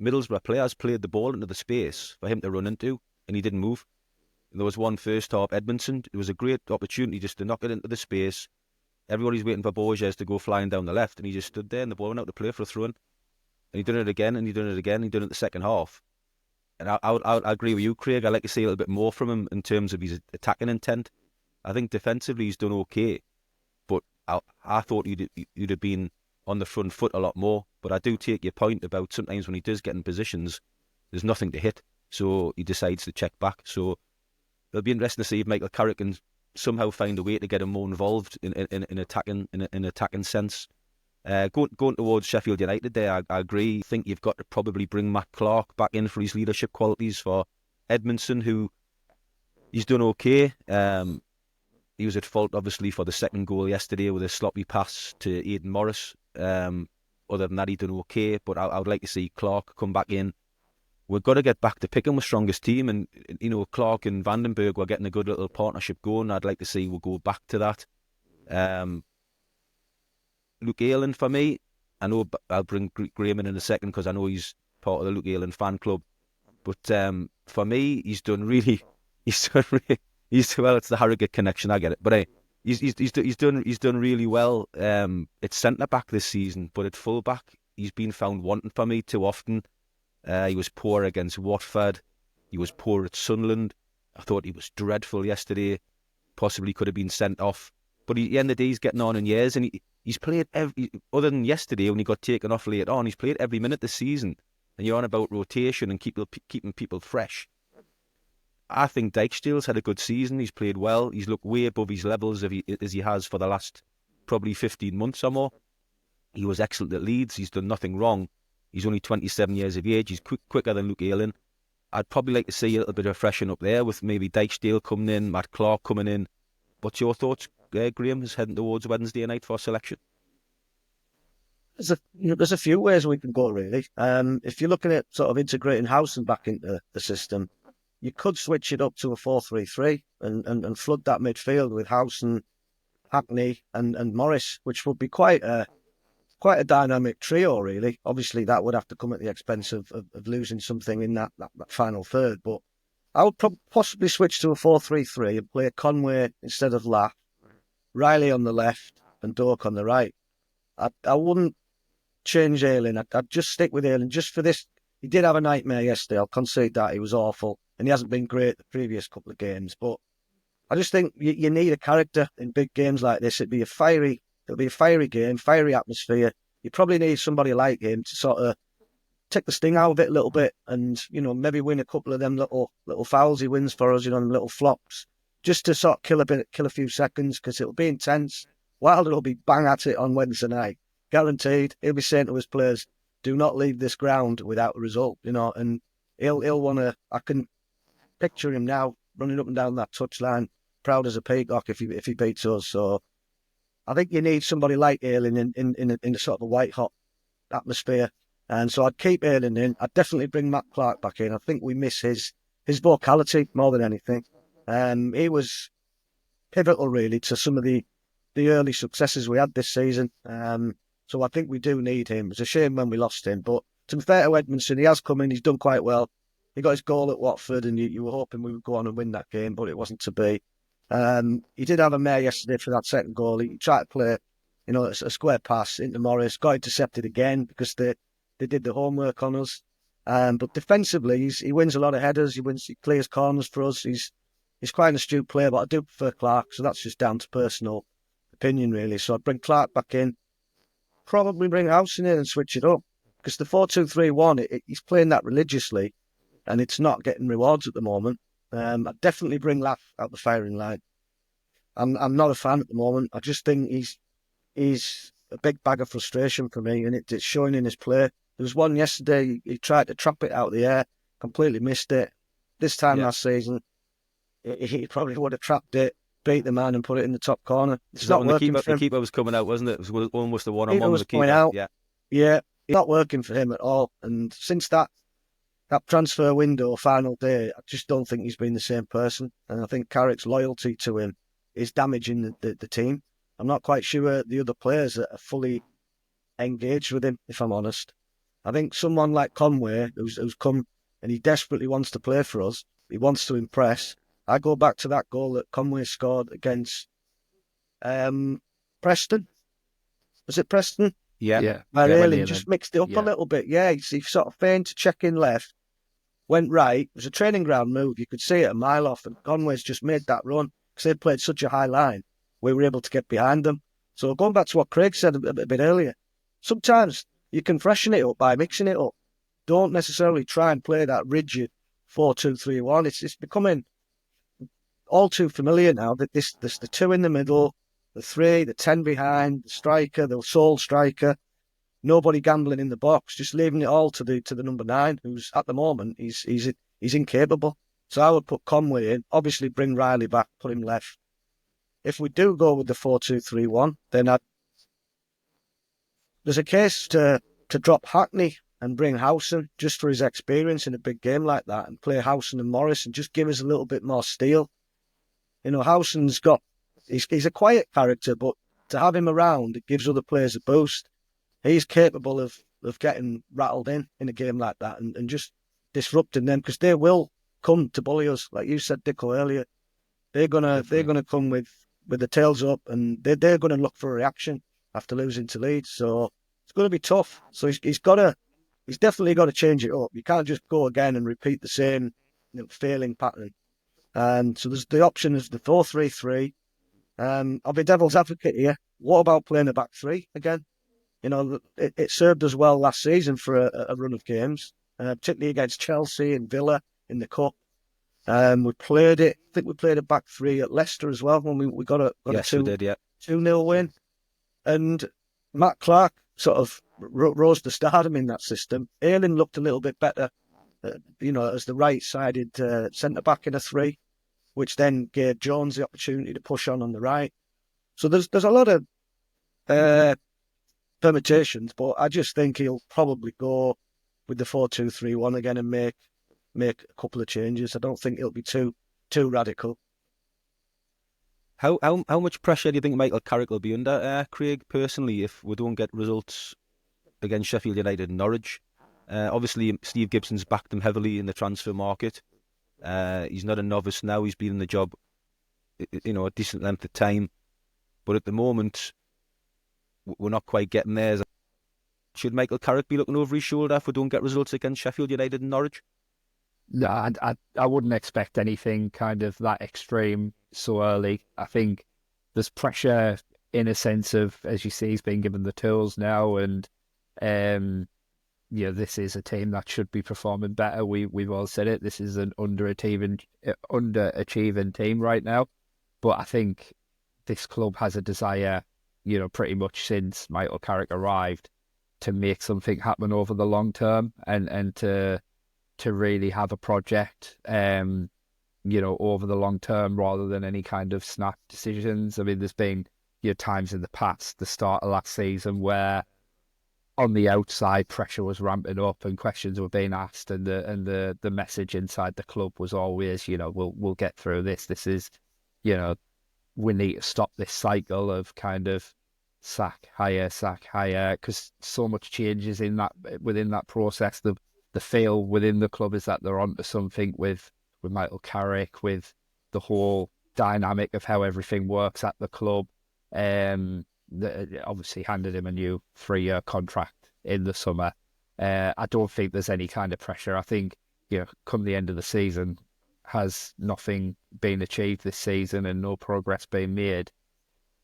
Middlesbrough players played the ball into the space for him to run into, and he didn't move. There was one first half, Edmondson. It was a great opportunity just to knock it into the space. Everybody's waiting for Borges to go flying down the left, and he just stood there, and the ball went out to play for a throw-in. And he done it again, and he done it again, and he done it the second half. And I agree with you, Craig. I'd like to see a little bit more from him in terms of his attacking intent. I think defensively he's done okay, but I thought he'd have been on the front foot a lot more. But I do take your point about sometimes when he does get in positions, there's nothing to hit, so he decides to check back. So it'll be interesting to see if Michael Carrick can somehow find a way to get him more involved in attacking sense. Going towards Sheffield United there, I agree. I think you've got to probably bring Matt Clark back in for his leadership qualities for Edmondson, who he's done okay. He was at fault, obviously, for the second goal yesterday with a sloppy pass to Aidan Morris. Other than that, he done okay, but I would like to see Clark come back in. We've got to get back to picking with strongest team, and Clark and Vandenberg were getting a good little partnership going. I'd like to see we'll go back to that. Luke Ayling for me. I know I'll bring Graham in a second because I know he's part of the Luke Ayling fan club. But for me, he's done really. Well, it's the Harrogate connection. I get it, but he's done really well. It's centre back this season, but at full back, he's been found wanting for me too often. He was poor against Watford. He was poor at Sunderland. I thought he was dreadful yesterday. Possibly could have been sent off. But at the end of the day, he's getting on in years, and he's played other than yesterday when he got taken off late on, he's played every minute this season. And you're on about rotation and keeping people fresh. I think Dijksteel's had a good season. He's played well. He's looked way above his levels as he has for the last probably 15 months or more. He was excellent at Leeds. He's done nothing wrong. He's only 27 years of age. He's quicker than Luke Ayling. I'd probably like to see a little bit of freshen up there with maybe Dijksteel coming in, Matt Clark coming in. What's your thoughts, Graham, is heading towards Wednesday night for selection? There's a few ways we can go, really. If you're looking at sort of integrating Howson back into the system, you could switch it up to a 4-3-3 and flood that midfield with Howson, Hackney and Morris, which would be quite a dynamic trio, really. Obviously, that would have to come at the expense of losing something in that final third. But I would possibly switch to a 4-3-3 and play Conway instead of Lath, Riley on the left and Doak on the right. I wouldn't change Ayling. I'd just stick with Ayling just for this. He did have a nightmare yesterday. I'll concede that. He was awful. And he hasn't been great the previous couple of games. But I just think you need a character in big games like this. It'll be a fiery game, fiery atmosphere. You probably need somebody like him to sort of take the sting out of it a little bit and, maybe win a couple of them little fouls he wins for us, them little flops, just to sort of kill a few seconds, because it'll be intense. Wilder will be bang at it on Wednesday night. Guaranteed. He'll be saying to his players, do not leave this ground without a result, and he'll want to. I can picture him now running up and down that touchline, proud as a peacock if he beats us. So I think you need somebody like Ayling in a sort of a white hot atmosphere, and so I'd keep Ayling in. I'd definitely bring Matt Clark back in. I think we miss his vocality more than anything. He was pivotal really to some of the early successes we had this season. So I think we do need him. It's a shame when we lost him, but to be fair to Edmondson, he has come in, he's done quite well. He got his goal at Watford, and you were hoping we would go on and win that game, but it wasn't to be. He did have a mare yesterday for that second goal. He tried to play, a square pass into Morris, got intercepted again because they did the homework on us. But defensively, he wins a lot of headers. He clears corners for us. He's quite an astute player, but I do prefer Clark, so that's just down to personal opinion, really. So I'd bring Clark back in, probably bring House in and switch it up, because the 4-2-3-1, he's playing that religiously, and it's not getting rewards at the moment. I'd definitely bring Laff out the firing line. I'm not a fan at the moment. I just think he's a big bag of frustration for me, and it's showing in his play. There was one yesterday, he tried to trap it out of the air, completely missed it. This time last season, he probably would have trapped it, beat the man and put it in the top corner. It's not working for him. The keeper was coming out, wasn't it? It was almost a one-on-one with the keeper. Out. Yeah, it's not working for him at all. And since that transfer window, final day, I just don't think he's been the same person. And I think Carrick's loyalty to him is damaging the team. I'm not quite sure the other players are fully engaged with him, if I'm honest. I think someone like Conway, who's come and he desperately wants to play for us, he wants to impress. I go back to that goal that Conway scored against Preston. Was it Preston? Yeah. Where Ayling just mixed it up a little bit. Yeah, he sort of feigned to check in left, went right. It was a training ground move. You could see it a mile off, and Conway's just made that run because they played such a high line. We were able to get behind them. So going back to what Craig said a bit earlier, sometimes you can freshen it up by mixing it up. Don't necessarily try and play that rigid 4-2-3-1. It's becoming all too familiar now that there's the two in the middle, the three, the 10 behind, the striker, the sole striker, nobody gambling in the box, just leaving it all to the number 9, who's at the moment he's incapable. So I would put Conway in, obviously bring Riley back, put him left. If we do go with the 4-2-3-1, then there's a case to drop Hackney and bring Howson just for his experience in a big game like that, and play Howson and Morris and just give us a little bit more steel. Howson's he's a quiet character, but to have him around, it gives other players a boost. He's capable of getting rattled in a game like that and just disrupting them, because they will come to bully us. Like you said, Dicko, earlier, they're gonna come with the tails up, and they're gonna look for a reaction after losing to Leeds. So it's going to be tough. So he's definitely got to change it up. You can't just go again and repeat the same failing pattern. So there's the option is the 4-3-3. I'll be devil's advocate here. What about playing a back three again? It served us well last season for a run of games, particularly against Chelsea and Villa in the Cup. We played it. I think we played a back three at Leicester as well when we got a 2-0 win. And Matt Clark sort of rose to stardom in that system. Ayling looked a little bit better, as the right-sided centre-back in a 3, which then gave Jones the opportunity to push on the right. So there's a lot of permutations, but I just think he'll probably go with the 4-2-3-1 again and make a couple of changes. I don't think it'll be too radical. How much pressure do you think Michael Carrick will be under, Craig, personally, if we don't get results against Sheffield United and Norwich? Obviously, Steve Gibson's backed him heavily in the transfer market. He's not a novice now. He's been in the job, a decent length of time. But at the moment, we're not quite getting there. Should Michael Carrick be looking over his shoulder if we don't get results against Sheffield United and Norwich? No, I wouldn't expect anything kind of that extreme so early. I think there's pressure in a sense of, as you see, he's been given the tools now, and this is a team that should be performing better. We've all said it. This is an underachieving team right now, but I think this club has a desire, pretty much since Michael Carrick arrived, to make something happen over the long term and to really have a project, over the long term rather than any kind of snap decisions. I mean, there's been times in the past, the start of last season, where on the outside pressure was ramping up and questions were being asked, and the message inside the club was always, we'll get through this. This is, we need to stop this cycle of kind of sack, hire, because so much changes within that process. The feel within the club is that they're onto something with Michael Carrick, with the whole dynamic of how everything works at the club. Obviously handed him a new 3-year contract in the summer. I don't think there's any kind of pressure. I think, come the end of the season, has nothing been achieved this season and no progress being made,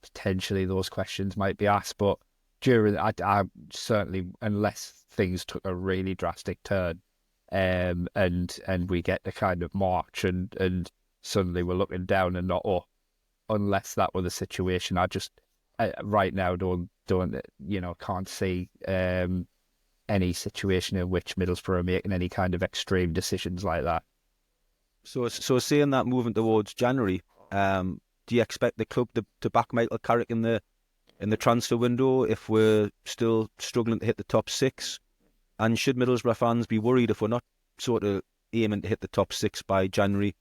potentially those questions might be asked. But I certainly, unless things took a really drastic turn, and we get to kind of March and suddenly we're looking down and not up, unless that were the situation, I just right now can't see any situation in which Middlesbrough are making any kind of extreme decisions like that. So saying that, moving towards January, do you expect the club to back Michael Carrick in the transfer window if we're still struggling to hit the top 6? And should Middlesbrough fans be worried if we're not sort of aiming to hit the top 6 by January,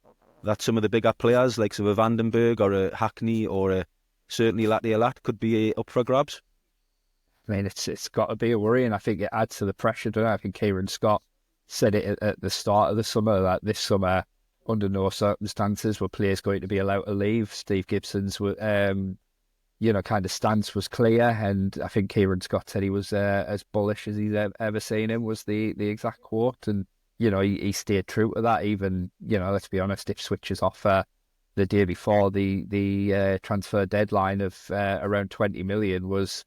that some of the bigger players like a Vandenberg or a Hackney or certainly Lat could be up for grabs? I mean, it's got to be a worry, and I think it adds to the pressure. I think Kieran Scott said it at the start of the summer, that this summer, under no circumstances were players going to be allowed to leave. Steve Gibson's kind of stance was clear, and I think Kieran Scott said he was as bullish as he's ever seen him, was the exact quote. And he stayed true to that. Even let's be honest, Ipswich's offer the day before the transfer deadline of around 20 million was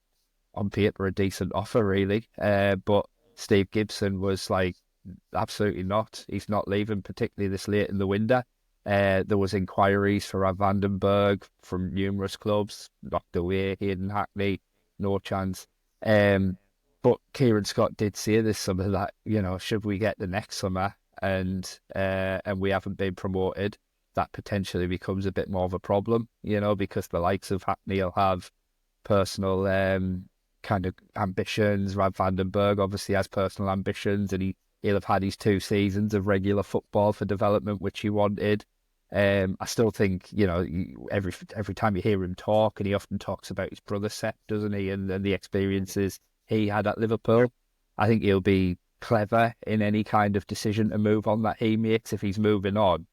on paper a decent offer, really. But Steve Gibson was like, absolutely not. He's not leaving, particularly this late in the window. There was inquiries for Vandenberg from numerous clubs, knocked away. Hayden Hackney, no chance. But Kieran Scott did say this summer that, should we get the next summer and we haven't been promoted, that potentially becomes a bit more of a problem, because the likes of Hackney will have personal kind of ambitions. Rab Vandenberg obviously has personal ambitions, and he'll have had his 2 seasons of regular football for development, which he wanted. I still think, every time you hear him talk, and he often talks about his brother Sheff, doesn't he, and the experiences he had at Liverpool, I think he'll be clever in any kind of decision to move on that he makes if he's moving on.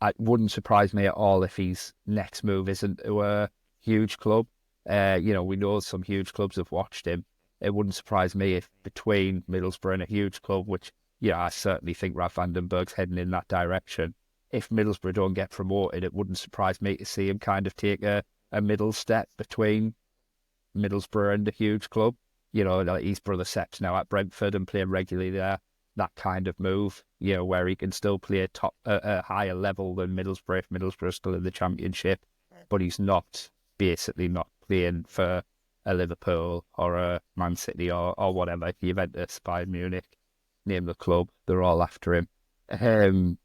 It wouldn't surprise me at all if his next move isn't to a huge club. We know some huge clubs have watched him. It wouldn't surprise me if between Middlesbrough and a huge club, which, I certainly think Ralph Vandenberg's heading in that direction. If Middlesbrough don't get promoted, it wouldn't surprise me to see him kind of take a middle step between Middlesbrough and a huge club. Like his brother Sepp's now at Brentford and playing regularly there. That kind of move, where he can still play a higher level than Middlesbrough if Middlesbrough is still in the Championship, but he's basically not playing for a Liverpool or a Man City or whatever, Juventus, Bayern Munich, name the club, they're all after him.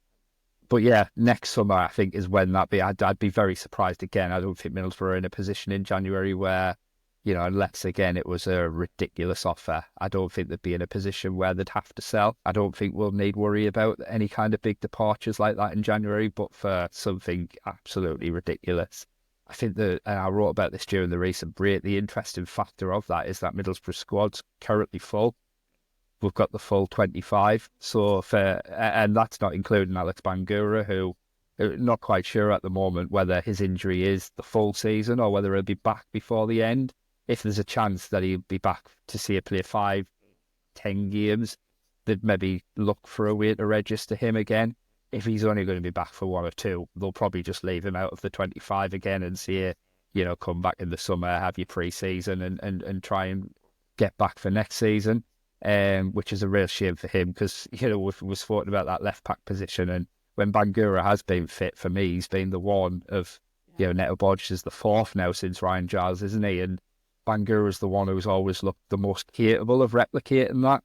But yeah, next summer I think is when that be. I'd be very surprised again. I don't think Middlesbrough are in a position in January where, unless again it was a ridiculous offer, I don't think they'd be in a position where they'd have to sell. I don't think we'll need worry about any kind of big departures like that in January, but for something absolutely ridiculous. I think and I wrote about this during the recent break, the interesting factor of that is that Middlesbrough squad's currently full. We've got the full 25, and that's not including Alex Bangura, who not quite sure at the moment whether his injury is the full season or whether he'll be back before the end. If there's a chance that he'll be back to see a play 5-10 games, they'd maybe look for a way to register him again. If he's only going to be back for 1 or 2, they'll probably just leave him out of the 25 again and say, come back in the summer, have your pre-season and try and get back for next season, which is a real shame for him because, we've spoken about that left-back position, and when Bangura has been fit, for me, he's been the one of, Neto Bodge is the 4th now since Ryan Giles, isn't he? And Bangura's the one who's always looked the most capable of replicating that.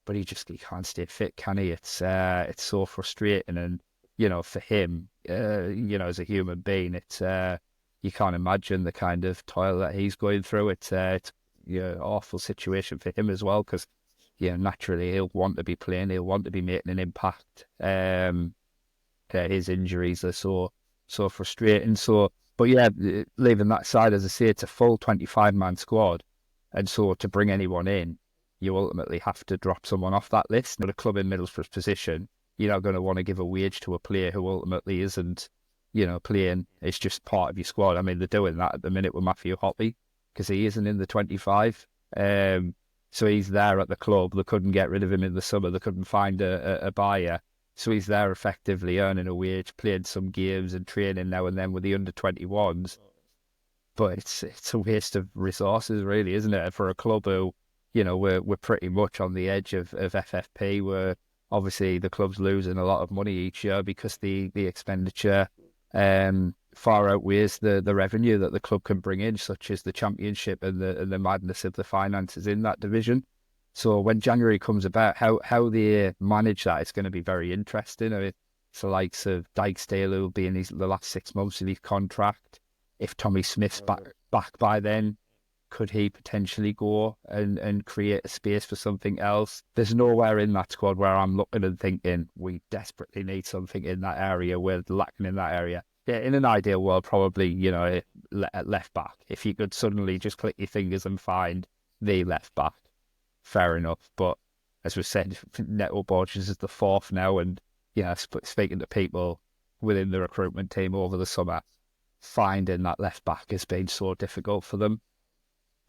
But he can't stay fit, can he? It's so frustrating, and for him, as a human being, it's you can't imagine the kind of toil that he's going through. It's an awful situation for him as well, because naturally he'll want to be playing, he'll want to be making an impact. His injuries are so frustrating. So But yeah, leaving that side, as I say, it's a full 25-man squad. And so to bring anyone in, you ultimately have to drop someone off that list. But a club in Middlesbrough's position, you're not going to want to give a wage to a player who ultimately isn't, playing. It's just part of your squad. I mean, they're doing that at the minute with Matthew Hoppy because he isn't in the 25. So he's there at the club. They couldn't get rid of him in the summer. They couldn't find a buyer. So he's there effectively earning a wage, playing some games and training now and then with the under-21s. But it's a waste of resources, really, isn't it? For a club who, we're pretty much on the edge of FFP, where obviously the club's losing a lot of money each year because the expenditure far outweighs the revenue that the club can bring in, such as the championship and the madness of the finances in that division. So when January comes about, how they manage that is going to be very interesting. I mean, it's the likes of Dijksteel who will be in the last 6 months of his contract. If Tommy Smith's back by then, could he potentially go and create a space for something else? There's nowhere in that squad where I'm looking and thinking we desperately need something in that area. We're lacking in that area. Yeah, in an ideal world, probably, at left back. If you could suddenly just click your fingers and find the left back, fair enough. But as we said, Neto Borges is the 4th now, and speaking to people within the recruitment team over the summer, finding that left back has been so difficult for them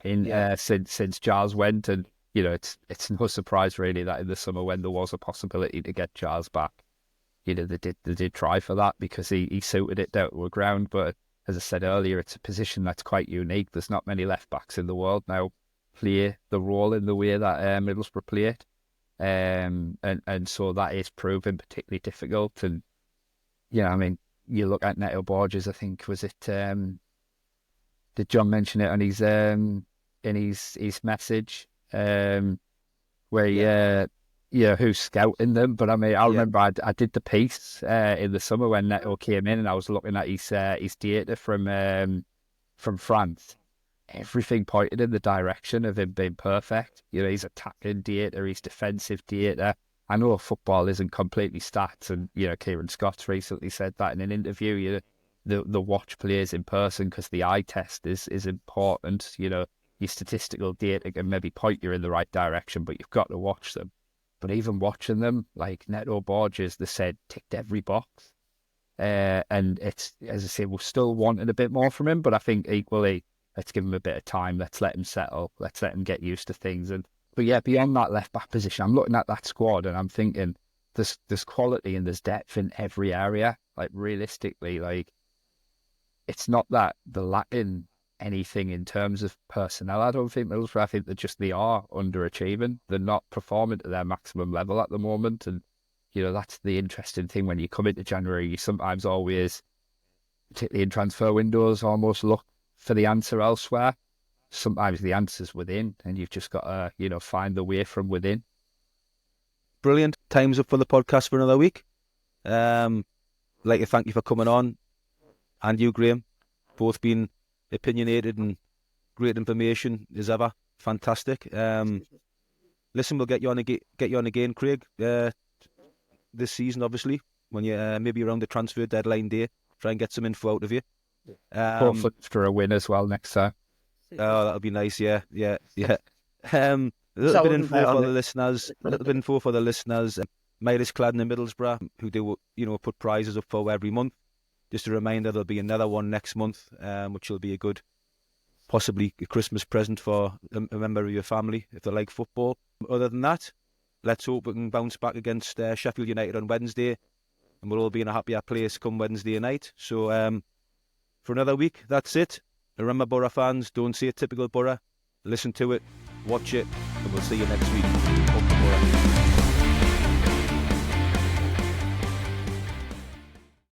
since Giles went, and it's no surprise really that in the summer when there was a possibility to get Giles back, they did try for that because he suited it down to the ground. But as I said earlier, it's a position that's quite unique. There's not many left backs in the world now play the role in the way that Middlesbrough play it, and so that is proven particularly difficult. And I mean, you look at Neto Borges, I think, was it, did John mention it on his in his message, where who's scouting them? But I mean, I remember I did the piece in the summer when Neto came in, and I was looking at his data from France. Everything pointed in the direction of him being perfect. He's attacking data, he's defensive data. I know football isn't completely stats, and Kieran Scott's recently said that in an interview. The watch players in person because the eye test is important. Your statistical data can maybe point you in the right direction, but you've got to watch them. But even watching them, like Neto Borges, they said ticked every box, and it's, as I say, we're still wanting a bit more from him. But I think equally, let's give him a bit of time. Let's let him settle. Let's let him get used to things. But yeah, beyond that left back position, I'm looking at that squad and I'm thinking there's quality and there's depth in every area. Like realistically, like it's not that they're lacking anything in terms of personnel. I don't think Middlesbrough. I think they are underachieving. They're not performing to their maximum level at the moment, and that's the interesting thing when you come into January. You sometimes always, particularly in transfer windows, almost look for the answer elsewhere. Sometimes the answer's within, and you've just got to, find the way from within. Brilliant. Time's up for the podcast for another week. I'd like to thank you for coming on, and you, Graham, both been opinionated and great information as ever. Fantastic. Listen, we'll get you on again, Craig. This season, obviously, when you maybe around the transfer deadline day, try and get some info out of you. Hopefully for a win as well next time. Oh, that'll be nice. Yeah. A little bit info for the listeners. Miles Cladden in Middlesbrough, who do put prizes up for every month. Just a reminder, there'll be another one next month, which will be a good, possibly a Christmas present for a member of your family if they like football. Other than that, let's hope we can bounce back against Sheffield United on Wednesday, and we'll all be in a happier place come Wednesday night. So for another week, that's it. Remember, Boro fans, don't say a typical Boro. Listen to it, watch it, and we'll see you next week. Up the Boro.